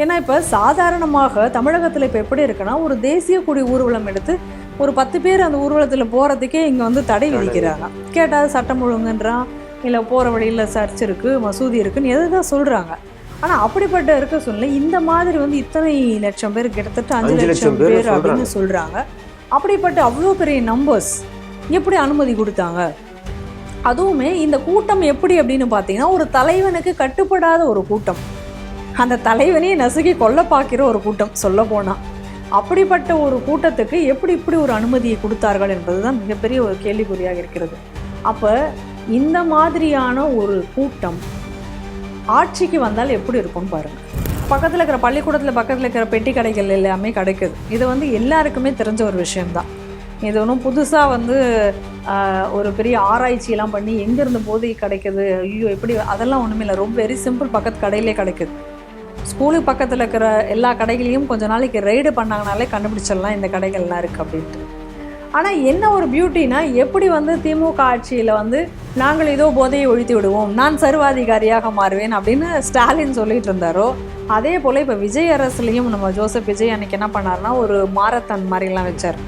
ஏன்னா இப்போ சாதாரணமாக தமிழகத்தில் இப்போ எப்படி இருக்குன்னா, ஒரு தேசிய கொடி ஊர்வலம் எடுத்து ஒரு 10 பேர் அந்த ஊர்வலத்தில் போகிறதுக்கே இங்கே வந்து தடை விதிக்கிறாங்க. கேட்டால் சட்டம் ஒழுங்குன்றான், இல்லை போகிற வழியில் சர்ச் இருக்குது, மசூதி இருக்குன்னு எதுதான் சொல்கிறாங்க. ஆனால் அப்படிப்பட்ட இருக்க சூழ்நிலை இந்த மாதிரி வந்து இத்தனை லட்சம் பேர், கிட்டத்தட்ட 5 லட்சம் பேர் அப்படின்னு சொல்கிறாங்க. அப்படிப்பட்ட அவ்வளோ பெரிய நம்பர்ஸ் எப்படி அனுமதி கொடுத்தாங்க? அதுவுமே இந்த கூட்டம் எப்படி அப்படின்னு பார்த்தீங்கன்னா, ஒரு தலைவனுக்கு கட்டுப்படாத ஒரு கூட்டம், அந்த தலைவனையே நசுக்கி கொல்ல பார்க்கிற ஒரு கூட்டம் சொல்ல போனால். அப்படிப்பட்ட ஒரு கூட்டத்துக்கு எப்படி இப்படி ஒரு அனுமதியை கொடுத்தார்கள் என்பது தான் மிகப்பெரிய ஒரு கேள்விக்குறியாக இருக்கிறது. அப்போ இந்த மாதிரியான ஒரு கூட்டம் ஆட்சிக்கு வந்தால் எப்படி இருக்கும்னு பாருங்கள். பக்கத்தில் இருக்கிற பள்ளிக்கூடத்தில் பக்கத்தில் இருக்கிற பெட்டி கடைகள் எல்லாமே கிடைக்குது. இது வந்து எல்லாருக்குமே தெரிஞ்ச ஒரு விஷயம்தான். இது ஒன்றும் புதுசாக வந்து ஒரு பெரிய ஆராய்ச்சியெல்லாம் பண்ணி எங்கேருந்து போதை கிடைக்குது, ஐயோ எப்படி, அதெல்லாம் ஒன்றுமே இல்லை. ரொம்ப வெரி சிம்பிள், பக்கத்து கடையிலே கிடைக்குது. ஸ்கூலுக்கு பக்கத்தில் இருக்கிற எல்லா கடைகளையும் கொஞ்ச நாளைக்கு ரெய்டு பண்ணாங்கனாலே கண்டுபிடிச்சிடலாம் இந்த கடைகள்லாம் இருக்குது அப்படின்ட்டு. ஆனால் என்ன ஒரு பியூட்டினா, எப்படி வந்து திமுக ஆட்சியில் வந்து நாங்கள் ஏதோ போதையை ஒழித்து விடுவோம், நான் சர்வாதிகாரியாக மாறுவேன் அப்படின்னு ஸ்டாலின் சொல்லிட்டு இருந்தாரோ, அதே போல் இப்போ விஜய் அரசுலேயும் நம்ம ஜோசப் விஜய் அன்றைக்கி என்ன பண்ணார்னா, ஒரு மாரத்தான் மாதிரிலாம் வச்சார்.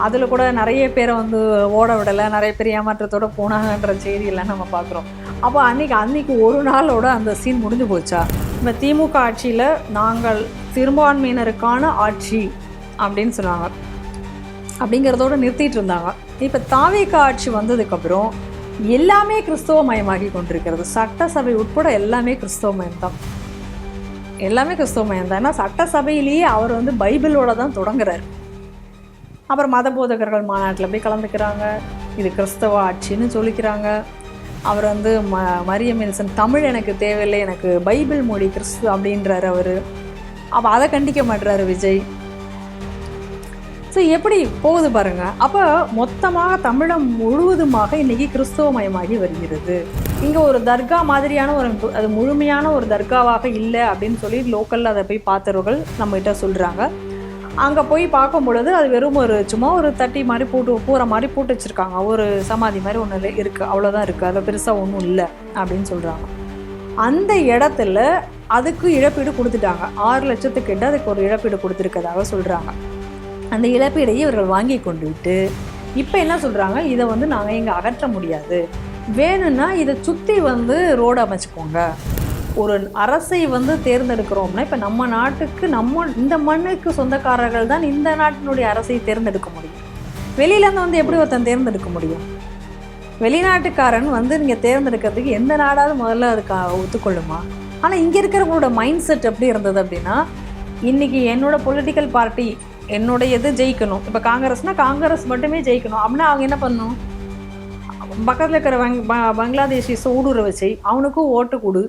அதில் கூட நிறைய பேரை வந்து ஓட விடலை, நிறைய பேர் ஏமாற்றத்தோடு போனாங்கன்ற செய்தியெல்லாம் நம்ம பார்க்குறோம். அப்போ அன்றைக்கி ஒரு நாளோட அந்த சீன் முடிஞ்சு போச்சா? இப்போ திமுக ஆட்சியில் நாங்கள் சிறுபான்மையினருக்கான ஆட்சி அப்படின்னு சொன்னாங்க, அப்படிங்கிறதோடு நிறுத்திட்டு இருந்தாங்க. இப்போ தாவேக ஆட்சி வந்ததுக்கப்புறம் எல்லாமே கிறிஸ்தவமயமாகி கொண்டிருக்கிறது. சட்டசபை உட்பட எல்லாமே கிறிஸ்தவமயம்தான், எல்லாமே கிறிஸ்தவமயம்தான். ஏன்னா சட்டசபையிலேயே அவர் வந்து பைபிளோட தான் தொடங்குறாரு. அப்புறம் மத போதகர்கள் மாநாட்டில் போய் கலந்துக்கிறாங்க, இது கிறிஸ்தவ ஆட்சின்னு சொல்லிக்கிறாங்க. அவர் வந்து மரியம் வில்சன் தமிழ் எனக்கு தேவையில்லை, எனக்கு பைபிள் மொழி கிறிஸ்து அப்படின்றாரு அவர். அப்போ அதை கண்டிக்க மாட்டுறாரு விஜய். ஸோ எப்படி போகுது பாருங்கள். அப்போ மொத்தமாக தமிழம் முழுவதுமாக இன்றைக்கி கிறிஸ்தவமயமாகி வருகிறது. இங்கே ஒரு தர்கா மாதிரியான ஒரு, அது முழுமையான ஒரு தர்காவாக இல்லை அப்படின்னு சொல்லி லோக்கலில் அதை போய் பார்த்தவர்கள் நம்மகிட்ட சொல்கிறாங்க. அங்கே போய் பார்க்கும் பொழுது அது வெறும் ஒரு சும்மா ஒரு தட்டி மாதிரி போட்டு பூரை மாதிரி போட்டு வச்சுருக்காங்க, ஒரு சமாதி மாதிரி ஒன்று இருக்குது, அவ்வளோதான் இருக்குது, அதில் பெருசாக ஒன்றும் இல்லை அப்படின்னு சொல்கிறாங்க. அந்த இடத்துல அதுக்கு இழப்பீடு கொடுத்துட்டாங்க. 6 லட்சத்துக்கிட்ட அதுக்கு ஒரு இழப்பீடு கொடுத்துருக்கதாக சொல்கிறாங்க. அந்த இழப்பீடையே இவர்கள் வாங்கி கொண்டு விட்டு இப்போ என்ன சொல்கிறாங்க, இதை வந்து நாங்கள் இங்கே அகற்ற முடியாது, வேணும்னா இதை சுற்றி வந்து ரோடு அமைச்சுக்கோங்க. ஒரு அரசை வந்து தேர்ந்தெடுக்கிறோம்னா, இப்போ நம்ம நாட்டுக்கு இந்த மண்ணுக்கு சொந்தக்காரர்கள் தான் இந்த நாட்டினுடைய அரசை தேர்ந்தெடுக்க முடியும். வெளியிலேருந்து வந்து எப்படி ஒருத்தன் தேர்ந்தெடுக்க முடியும்? வெளிநாட்டுக்காரன் வந்து நீங்கள் தேர்ந்தெடுக்கிறதுக்கு எந்த நாடாவது முதல்ல அதுக்கு ஒத்துக்கொள்ளுமா? ஆனால் இங்கே இருக்கிறவங்களோட மைண்ட் செட் எப்படி இருந்தது அப்படின்னா, இன்றைக்கி என்னோட பொலிட்டிக்கல் பார்ட்டி என்னுடைய இது ஜெயிக்கணும். இப்போ காங்கிரஸ்னால் காங்கிரஸ் மட்டுமே ஜெயிக்கணும் அப்படின்னா அவங்க என்ன பண்ணணும், பக்கத்தில் இருக்கிற பங்களாதேஷிஸை ஊடுருவ வச்சு அவனுக்கும் ஓட்டு கொடு,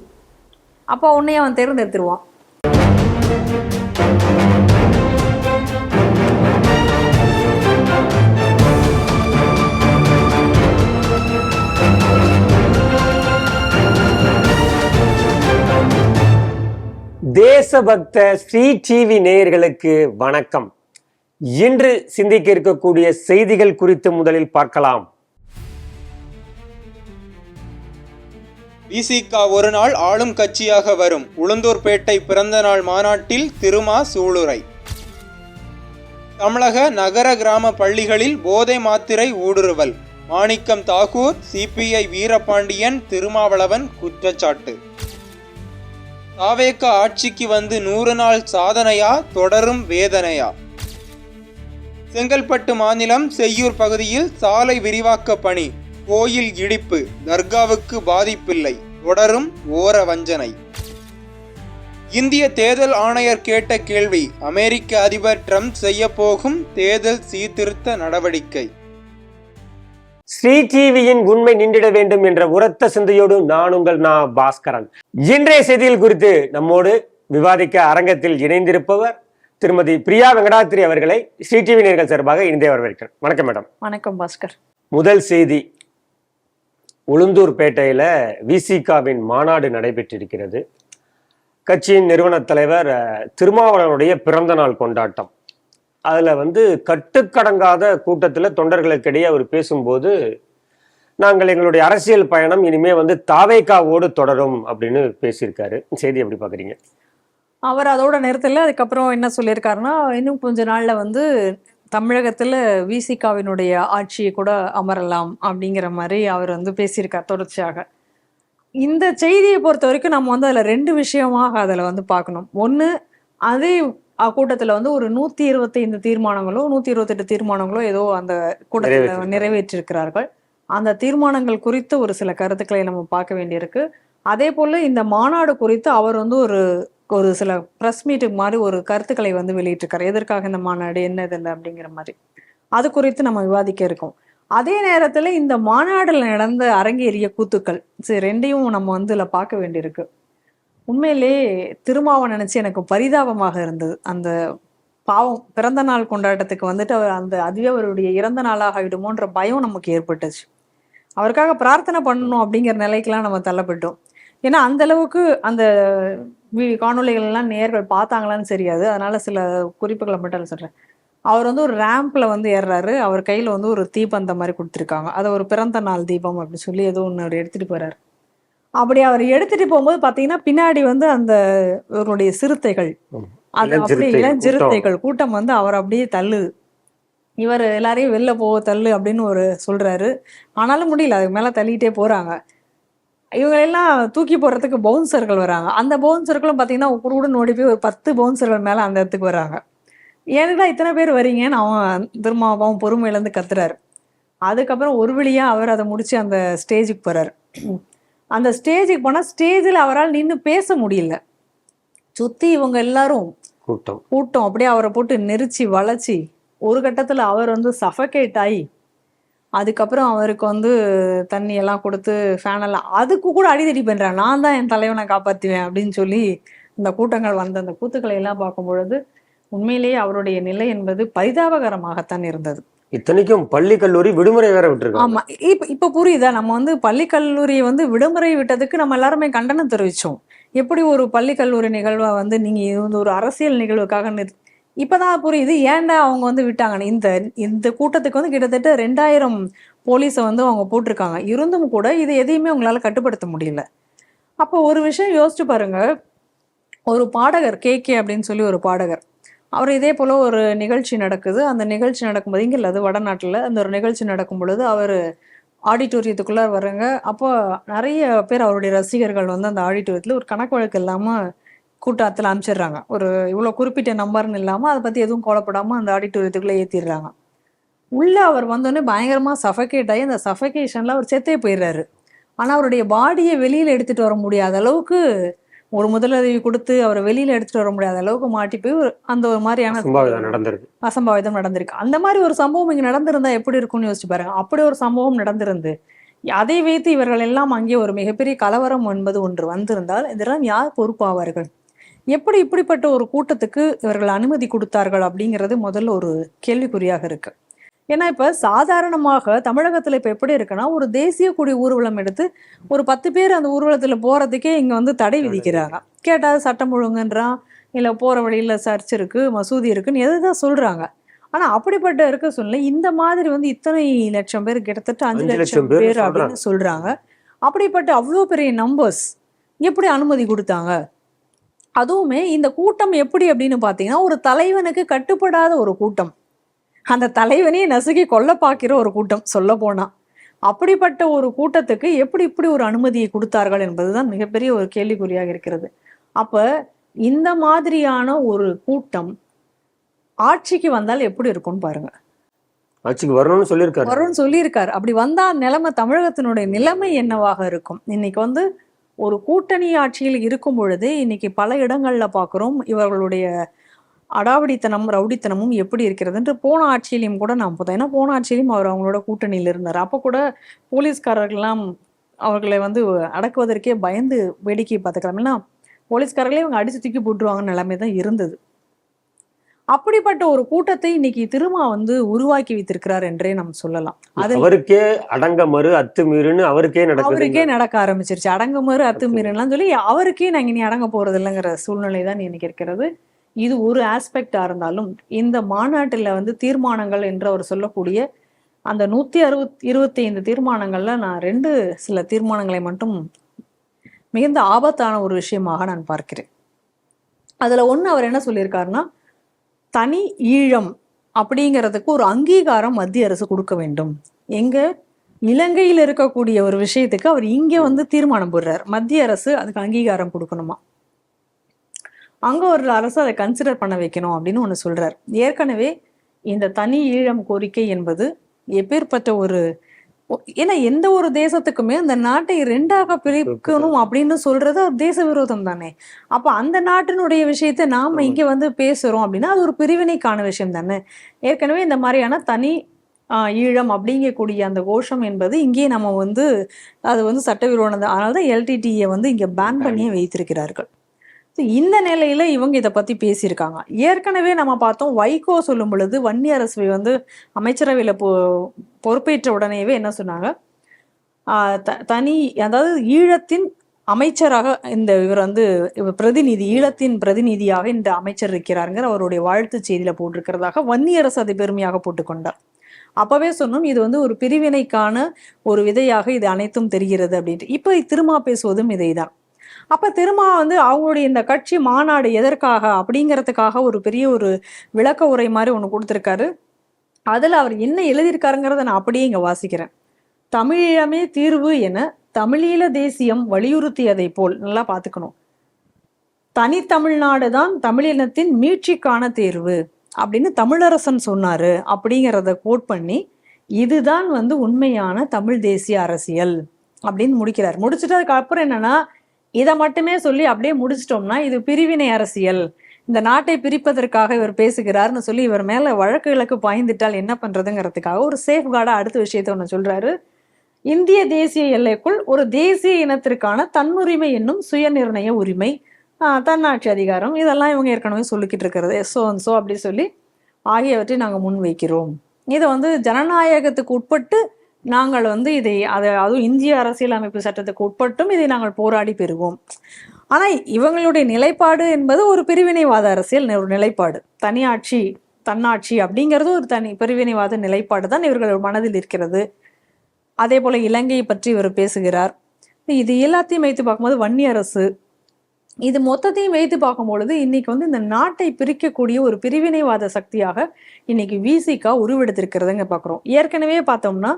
அப்போ உன்னையே அவன் தேர்ந்தெடுத்துருவான். தேசபக்த ஸ்ரீ டிவி நேயர்களுக்கு வணக்கம். இன்று சிந்திக்க இருக்கக்கூடிய செய்திகள் குறித்து முதலில் பார்க்கலாம். விசிக ஒரு நாள் ஆளும் கட்சியாக வரும், உளுந்தூர்பேட்டை பிறந்த நாள் மாநாட்டில் திருமா சூளுரை. தமிழக நகர கிராம பள்ளிகளில் போதை மாத்திரை ஊடுருவல், மாணிக்கம் தாகூர், சிபிஐ வீரபாண்டியன், திருமாவளவன் குற்றச்சாட்டு. தாவேக ஆட்சிக்கு வந்து 100 நாள் சாதனையா, தொடரும் வேதனையா? செங்கல்பட்டு மாநிலம் செய்யூர் பகுதியில் சாலை விரிவாக்க பணி, கோயில் இடிப்பு, தர்காவுக்கு பாதிப்பில்லை, தொடரும் ஓர வஞ்சனை. இந்திய தேர்தல் ஆணையர் கேட்ட கேள்வி, அமெரிக்க அதிபர் ட்ரம்ப் செய்ய போகும் தேர்தல் சீர்திருத்த நடவடிக்கை. ஸ்ரீ டிவியின் உண்மை நின்றிட வேண்டும் என்ற உரத்த சிந்தையோடு நான் உங்கள் பாஸ்கரன். இன்றைய செய்திகள் குறித்து நம்மோடு விவாதிக்க அரங்கத்தில் இணைந்திருப்பவர் திருமதி பிரியா வெங்கடாத்திரி அவர்களை ஸ்ரீ டிவி நேயர்கள் சார்பாக இணைந்தே வரவேற்கிறேன். வணக்கம் மேடம். வணக்கம் பாஸ்கர். முதல் செய்தி, உளுந்தூர்பேட்டையில விசிகாவின் மாநாடு நடைபெற்றிருக்கிறது. கட்சியின் நிறுவன தலைவர் திருமாவளவனுடைய பிறந்த நாள் கொண்டாட்டம். அதில் கட்டுக்கடங்காத கூட்டத்தில் தொண்டர்களுக்கிடையே அவர் பேசும்போது, நாங்கள் எங்களுடைய அரசியல் பயணம் இனிமே தாவேகாவோடு தொடரும் அப்படின்னு பேசியிருக்காரு. செய்தி எப்படி பார்க்குறீங்க? அவர் அதோட நிறுத்தல. அதுக்கப்புறம் என்ன சொல்லியிருக்காருன்னா, இன்னும் கொஞ்ச நாள்ல வந்து தமிழகத்துல விசிகாவினுடைய ஆட்சியை கூட அமரலாம் அப்படிங்கிற மாரி அவர் வந்து பேசியிருக்கார் தொடர்ச்சியாக. இந்த செய்தியை பொறுத்தவரைக்கும் நம்ம வந்து அதுல 2 விஷயமாக அதுல வந்து பார்க்கணும். ஒண்ணு, அதே கூட்டத்துல வந்து ஒரு 125 தீர்மானங்களோ, 128 தீர்மானங்களோ ஏதோ அந்த கூட்டத்துல நிறைவேற்றிருக்காங்க. நிறைவேற்றியிருக்கிறார்கள். அந்த தீர்மானங்கள் குறித்து ஒரு சில கருத்துக்களை நம்ம பார்க்க வேண்டியிருக்கு. அதேபோல இந்த மாநாடு குறித்து அவர் வந்து ஒரு ஒரு சில பிரஸ் மீட்டுக்கு மாரி ஒரு கருத்துக்களை வந்து வெளியிட்டிருக்காரு. எதற்காக இந்த மாநாடு? என்ன இதில்ல? அப்படிங்கிற மாரி. அது குறித்து நம்ம விவாதிக்க இருக்கோம். அதே நேரத்துல இந்த மாநாடுல நடந்த அரங்கேறிய கூத்துக்கள். சரி 2யும் நம்ம வந்து இதுல பார்க்க வேண்டியிருக்கு. உண்மையிலேயே திருமாவ நினைச்சு எனக்கு பரிதாபமாக இருந்தது. அந்த பாவம் பிறந்த நாள் கொண்டாட்டத்துக்கு வந்துட்டு அதுவே அவருடைய இறந்த நாளாக ஆயிடுமோன்ற பயம் நமக்கு ஏற்பட்டுச்சு. அவருக்காக பிரார்த்தனை பண்ணணும் அப்படிங்கிற நிலைக்கெல்லாம் நம்ம தள்ளப்பட்டோம். ஏன்னா அந்த அளவுக்கு அந்த காணொளிகள் எல்லாம் நேயர்கள் பார்த்தாங்களான்னு தெரியாது. அதனால சில குறிப்புகளை மட்டும் சொல்றேன். அவர் வந்து ஒரு ரேம்ப்ல வந்து ஏறுறாரு. அவர் கையில வந்து ஒரு தீப்பந்தம் மாதிரி கொடுத்துருக்காங்க. அதை ஒரு பிறந்த நாள் தீபம் அப்படின்னு சொல்லி ஏதோ ஒன்று அவர் எடுத்துட்டு போறாரு. அப்படி அவர் எடுத்துட்டு போகும்போது பாத்தீங்கன்னா பின்னாடி வந்து அந்த இவருடைய சிறுத்தைகள், அது அப்படியே இளஞ்சிறுத்தைகள் கூட்டம் வந்து அவர் அப்படியே தள்ளுது. இவர் எல்லாரையும் வெளில போக தள்ளு அப்படின்னு ஒரு சொல்றாரு. ஆனாலும் முடியல, அதுக்கு மேல தள்ளிட்டே போறாங்க. இவங்க எல்லாம் தூக்கி போடுறதுக்கு பவுன்சர்கள் வராங்க. அந்த பவுன்சர்களும் பாத்தீங்கன்னா குடுகுடுன்னு ஓடி போய் ஒரு 10 பவுன்சர்கள் மேல அந்த இடத்துக்கு வராங்க. ஏன்டா இத்தனை பேர் வரீங்கன்னு அவன் திருமாவும் பொறுமையிலேருந்து கத்துறாரு. அதுக்கப்புறம் ஒரு வழியா அவர் அதை முடிச்சு அந்த ஸ்டேஜுக்கு போறாரு. அந்த ஸ்டேஜுக்கு போனா ஸ்டேஜில் அவரால் நின்று பேச முடியல. சுத்தி இவங்க எல்லாரும் கூட்டம் அப்படியே அவரை போட்டு நெரிச்சு வளைச்சி ஒரு கட்டத்துல அவர் வந்து சஃபகேட் ஆகி, அதுக்கப்புறம் அவருக்கு வந்து தண்ணி எல்லாம் கொடுத்து ஃபேன் எல்லாம், அதுக்கு கூட அடிதடி பண்றாங்க. நான் தான் என் தலைவனை காப்பாற்றுவேன் அப்படின்னு சொல்லி இந்த கூட்டங்கள் வந்த அந்த கூத்துக்களை எல்லாம் பார்க்கும் பொழுது உண்மையிலேயே அவருடைய நிலை என்பது பரிதாபகரமாகத்தான் இருந்தது. இத்தனைக்கும் பள்ளி கல்லூரி விடுமுறை வேற விட்டுருக்காங்க. ஆமா, இப்ப புரியுதா? நம்ம வந்து பள்ளி கல்லூரியை வந்து விடுமுறை விட்டதுக்கு நம்ம எல்லாருமே கண்டனம் தெரிவிச்சோம். எப்படி ஒரு பள்ளி கல்லூரி நிகழ்வா வந்து நீங்க வந்து ஒரு அரசியல் நிகழ்வுக்காக இப்பதான் புரியுது ஏன்டா அவங்க வந்து விட்டாங்கன்னு. இந்த கூட்டத்துக்கு வந்து கிட்டத்தட்ட 2000 போலீஸை வந்து அவங்க போட்டிருக்காங்க. இருந்தும் கூட இது எதையுமே உங்களால கட்டுப்படுத்த முடியல. அப்போ ஒரு விஷயம் யோசிச்சு பாருங்க. ஒரு பாடகர் KK அப்படின்னு சொல்லி ஒரு பாடகர், அவர் இதே போல ஒரு நிகழ்ச்சி நடக்குது. அந்த நிகழ்ச்சி நடக்கும்போது இங்கே இல்லை, அது வடநாட்டில், அந்த ஒரு நிகழ்ச்சி நடக்கும் பொழுது அவர் ஆடிட்டோரியத்துக்குள்ளே வர்றாங்க. அப்போ நிறைய பேர் அவருடைய ரசிகர்கள் வந்து அந்த ஆடிட்டோரியத்தில் ஒரு கணக்கு வழக்கு இல்லாமல் கூட்டத்தில் அனுப்பிச்சிடுறாங்க. ஒரு இவ்வளோ குறிப்பிட்ட நம்பர்னு இல்லாமல் அதை பற்றி எதுவும் கோலப்படாமல் அந்த ஆடிட்டோரியத்துக்குள்ளே ஏற்றிடுறாங்க. உள்ளே அவர் வந்தோடனே பயங்கரமாக சஃபகேட் ஆகி அந்த சஃபகேஷனில் அவர் செத்தே போயிடுறாரு. ஆனால் அவருடைய பாடியை வெளியில் எடுத்துகிட்டு வர முடியாத அளவுக்கு, ஒரு முதலுதவி கொடுத்து அவரை வெளியில எடுத்துட்டு வர முடியாத அளவுக்கு மாட்டி போய் அந்த ஒரு மாதிரியான அசம்பாவிதம் நடந்திருக்கு. அந்த மாதிரி ஒரு சம்பவம் இங்க நடந்திருந்தா எப்படி இருக்கும்னு யோசிச்சு பாருங்க. அப்படி ஒரு சம்பவம் நடந்திருந்து அதை வைத்து இவர்கள் எல்லாம் அங்கே ஒரு மிகப்பெரிய கலவரம் என்பது ஒன்று வந்திருந்தால் இதெல்லாம் யார் பொறுப்பாவார்கள்? எப்படி இப்படிப்பட்ட ஒரு கூட்டத்துக்கு இவர்கள் அனுமதி கொடுத்தார்கள் அப்படிங்கிறது முதல்ல ஒரு கேள்விக்குறியாக இருக்கு. ஏன்னா இப்ப சாதாரணமாக தமிழகத்துல இப்ப எப்படி இருக்குன்னா, ஒரு தேசிய கொடி ஊர்வலம் எடுத்து ஒரு 10 பேர் அந்த ஊர்வலத்துல போறதுக்கே இங்க வந்து தடை விதிக்கிறாங்க. கேட்டா சட்டம் ஒழுங்குன்றான், இல்ல போற வழியில சர்ச் இருக்கு, மசூதி இருக்குன்னு எதுதான் சொல்றாங்க. ஆனா அப்படிப்பட்ட இருக்க சொல்ல இந்த மாதிரி வந்து இத்தனை லட்சம் பேர், கிட்டத்தட்ட 5 லட்சம் பேர் அப்படின்னு சொல்றாங்க. அப்படிப்பட்ட அவ்வளோ பெரிய நம்பர்ஸ் எப்படி அனுமதி கொடுத்தாங்க? அதுவுமே இந்த கூட்டம் எப்படி அப்படின்னு பாத்தீங்கன்னா, ஒரு தலைவனுக்கு கட்டுப்படாத ஒரு கூட்டம், அந்த தலைவனையே நசுக்கி கொல்ல பார்க்கிற ஒரு கூட்டம் சொல்ல போனா. அப்படிப்பட்ட ஒரு கூட்டத்துக்கு எப்படி இப்படி ஒரு அனுமதியை கொடுத்தார்கள் என்பதுதான் மிகப்பெரிய ஒரு கேள்விக்குறியாக இருக்கிறது. அப்ப இந்த மாதிரியான ஒரு கூட்டம் ஆட்சிக்கு வந்தால் எப்படி இருக்கும்னு பாருங்க. ஆட்சிக்கு வரும்னு சொல்லியிருக்காரு. அப்படி வந்தா நிலைமை, தமிழகத்தினுடைய நிலைமை என்னவாக இருக்கும்? இன்னைக்கு வந்து ஒரு கூட்டணி ஆட்சியில் இருக்கும் பொழுது இன்னைக்கு பல இடங்கள்ல பார்க்கிறோம் இவர்களுடைய அடாவடித்தனம், ரவுடித்தனமும் எப்படி இருக்கிறதுன்ட்டு. போன ஆட்சியிலையும் கூட நான் பார்த்தேன். ஏன்னா போன ஆட்சியிலையும் அவர் அவங்களோட கூட்டணியில் இருந்தார். அப்போ கூட போலீஸ்காரர்கள்லாம் அவர்களை வந்து அடக்குவதற்கே பயந்து வேடிக்கை பார்த்துக்கலாம். ஏன்னா போலீஸ்காரர்களே இவங்க அடிச்சு தூக்கி போட்டுருவாங்கன்னு நிலைமை தான் இருந்தது. அப்படிப்பட்ட ஒரு கூட்டத்தை இன்னைக்கு திருமா வந்து உருவாக்கி வைத்திருக்கிறார் என்றே நம்ம சொல்லலாம். அவருக்கே அடங்கமறு அத்துமீறுன்னு அவருக்கே நடக்க ஆரம்பிச்சிருச்சு. அடங்கமறு அத்துமீறுலாம் சொல்லி அவருக்கே நாங்க இனி அடங்க போறது இல்லைங்கிற சூழ்நிலை தான் இன்னைக்கு இருக்கிறது. இது ஒரு ஆஸ்பெக்டா இருந்தாலும் இந்த மாநாட்டில் வந்து தீர்மானங்கள் என்று அவர் சொல்லக்கூடிய அந்த 125 தீர்மானங்கள்ல நான் சில தீர்மானங்களை மட்டும் மிகுந்த ஆபத்தான ஒரு விஷயமாக நான் பார்க்கிறேன். அதுல ஒண்ணு அவர் என்ன சொல்லியிருக்காருன்னா, தனி ஈழம் அப்படிங்கிறதுக்கு ஒரு அங்கீகாரம் மத்திய அரசு கொடுக்க வேண்டும். எங்க இலங்கையில் இருக்கக்கூடிய ஒரு விஷயத்துக்கு அவர் இங்க வந்து தீர்மானம் போடுறார், மத்திய அரசு அதுக்கு அங்கீகாரம் கொடுக்கணுமா, அங்க ஒரு அரசு அதை கன்சிடர் பண்ண வைக்கணும் அப்படின்னு ஒண்ணு சொல்றார். ஏற்கனவே இந்த தனி ஈழம் கோரிக்கை என்பது எப்பேற்பட்ட ஒரு ஏன்னா எந்த ஒரு தேசத்துக்குமே அந்த நாட்டை ரெண்டாக பிரிக்கணும் அப்படின்னு சொல்றது தேச விரோதம் தானே. அப்ப அந்த நாட்டினுடைய விஷயத்த நாம இங்க வந்து பேசுறோம் அப்படின்னா அது ஒரு பிரிவினைக்கான விஷயம் தானே. ஏற்கனவே இந்த மாதிரியான தனி ஈழம் அப்படிங்கக்கூடிய அந்த கோஷம் என்பது இங்கே நம்ம வந்து அது வந்து சட்டவிரோதம். அதனாலதான் எல்டிடியை வந்து இங்க பேன் பண்ணியே வைத்திருக்கிறார்கள். இந்த நிலையில இவங்க இதை பத்தி பேசியிருக்காங்க. ஏற்கனவே நம்ம பார்த்தோம், வைகோ சொல்லும் பொழுது வன்னிய அரசு வந்து அமைச்சரவையில பொறுப்பேற்ற உடனேவே என்ன சொன்னாங்க, தனி அதாவது ஈழத்தின் அமைச்சராக இந்த இவர் வந்து பிரதிநிதி, ஈழத்தின் பிரதிநிதியாக இந்த அமைச்சர் இருக்கிறாருங்கிற அவருடைய வாழ்த்து செய்தியில போட்டிருக்கிறதாக வன்னிய அரசு அதை பெருமையாக போட்டுக்கொண்டார். அப்பவே சொன்னோம் இது வந்து ஒரு பிரிவினைக்கான ஒரு விதையாக இது அனைத்தும் தெரிகிறது அப்படின்ட்டு. இப்ப திருமா பேசுவதும் இதைதான். அப்ப திருமா வந்து அவங்களுடைய இந்த கட்சி மாநாடு எதற்காக அப்படிங்கிறதுக்காக ஒரு பெரிய ஒரு விளக்க உரை மாதிரி ஒண்ணு கொடுத்திருக்காரு. அதுல அவர் என்ன எழுதியிருக்காருங்கிறத நான் அப்படியே இங்க வாசிக்கிறேன். தமிழீழமே தீர்வு என தமிழீழ தேசியம் வலியுறுத்தியதை போல், நல்லா பாத்துக்கணும், தனித்தமிழ்நாடு தான் தமிழினத்தின் மீட்சிக்கான தேர்வு அப்படின்னு தமிழரசன் சொன்னாரு அப்படிங்கிறத கோட் பண்ணி, இதுதான் வந்து உண்மையான தமிழ் தேசிய அரசியல் அப்படின்னு முடிக்கிறார். முடிச்சுட்டு அதுக்கு அப்புறம் என்னன்னா, இதை மட்டுமே சொல்லி அப்படியே முடிச்சிட்டோம்னா இது பிரிவினை அரசியல், இந்த நாட்டை பிரிப்பதற்காக இவர் பேசுகிறார்னு சொல்லி இவர் மேல வழக்கு பாய்ந்துட்டால் என்ன பண்றதுங்கிறதுக்காக ஒரு சேஃப் கார்டா அடுத்த விஷயத்த ஒண்ணு சொல்றாரு. இந்திய தேசிய எல்லைக்குள் ஒரு தேசிய இனத்திற்கான தன்னுரிமை என்னும் சுய நிர்ணய உரிமை, தன்னாட்சி அதிகாரம், இதெல்லாம் இவங்க ஏற்கனவே சொல்லிக்கிட்டு இருக்கிறது சோ அப்படி சொல்லி ஆகியவற்றை நாங்கள் முன்வைக்கிறோம். இதை வந்து ஜனநாயகத்துக்கு உட்பட்டு நாங்கள் வந்து இதை அதுவும் இந்திய அரசியலமைப்பு சட்டத்துக்கு உட்பட்டும் இதை நாங்கள் போராடி பெறுவோம். ஆனா இவங்களுடைய நிலைப்பாடு என்பது ஒரு பிரிவினைவாத அரசியல் ஒரு நிலைப்பாடு. தனியாட்சி தன்னாட்சி அப்படிங்கிறது ஒரு தனி பிரிவினைவாத நிலைப்பாடு தான் இவர்கள் மனதில் இருக்கிறது. அதே போல இலங்கையை பற்றி இவர் பேசுகிறார். இது எல்லாத்தையும் வைத்து பார்க்கும்போது வன்னிய அரசு இது மொத்தத்தையும் வைத்து பார்க்கும் பொழுது இன்னைக்கு வந்து இந்த நாட்டை பிரிக்கக்கூடிய ஒரு பிரிவினைவாத சக்தியாக இன்னைக்கு விசிகா உருவெடுத்திருக்கிறதுங்க பாக்குறோம். ஏற்கனவே பார்த்தோம்னா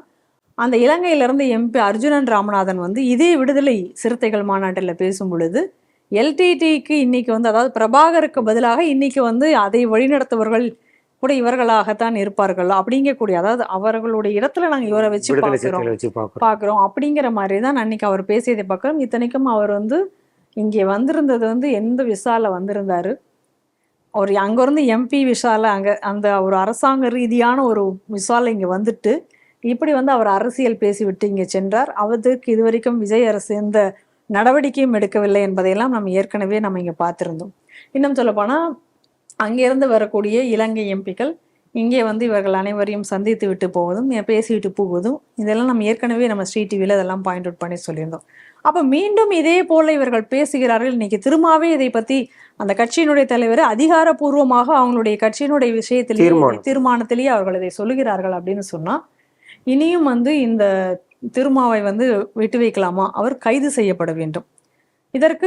அந்த இலங்கையிலிருந்து எம்பி அர்ஜுனன் ராமநாதன் வந்து இதே விடுதலை சிறுத்தைகள் மாநாட்டில் பேசும் பொழுது எல்டிடிக்கு இன்னைக்கு வந்து அதாவது பிரபாகருக்கு பதிலாக இன்னைக்கு வந்து அதை வழிநடத்துவர்கள் கூட இவர்களாகத்தான் இருப்பார்கள் அப்படிங்கக்கூடிய, அதாவது அவர்களுடைய இடத்துல நாங்க இவரை வச்சு பாக்குறோம் அப்படிங்கிற மாதிரிதான் அன்னைக்கு அவர் பேசியதை பார்க்கிறோம். இத்தனைக்கும் அவர் வந்து இங்கே வந்திருந்தது வந்து எந்த விசால வந்திருந்தாரு, அவர் அங்க இருந்து எம்பி விசால அங்க அந்த ஒரு அரசாங்க ரீதியான ஒரு விசால இங்க வந்துட்டு இப்படி வந்து அவர் அரசியல் பேசிவிட்டு இங்கே சென்றார். அவருக்கு இதுவரைக்கும் விஜய் அரசு எந்த நடவடிக்கையும் எடுக்கவில்லை என்பதையெல்லாம் நம்ம ஏற்கனவே நம்ம இங்க பார்த்திருந்தோம். இன்னும் சொல்லப்போனா அங்கிருந்து வரக்கூடிய இலங்கை எம்பிக்கள் இங்கே வந்து இவர்கள் அனைவரையும் சந்தித்து விட்டு போவதும் பேசிவிட்டு போவதும் இதெல்லாம் நம்ம ஏற்கனவே நம்ம ஸ்ரீ டிவியில இதெல்லாம் பாயிண்ட் அவுட் பண்ணி சொல்லியிருந்தோம். அப்ப மீண்டும் இதே போல இவர்கள் பேசுகிறார்கள். இன்னைக்கு திரும்பவே இதை பத்தி அந்த கட்சியினுடைய தலைவர் அதிகாரப்பூர்வமாக அவங்களுடைய கட்சியினுடைய விஷயத்திலேயே தீர்மானத்திலேயே அவர்கள் இதை சொல்லுகிறார்கள் அப்படின்னு சொன்னா இனியும் வந்து இந்த திருமாவை வந்து விட்டு வைக்கலாமா, அவர் கைது செய்யப்பட வேண்டும். இதற்கு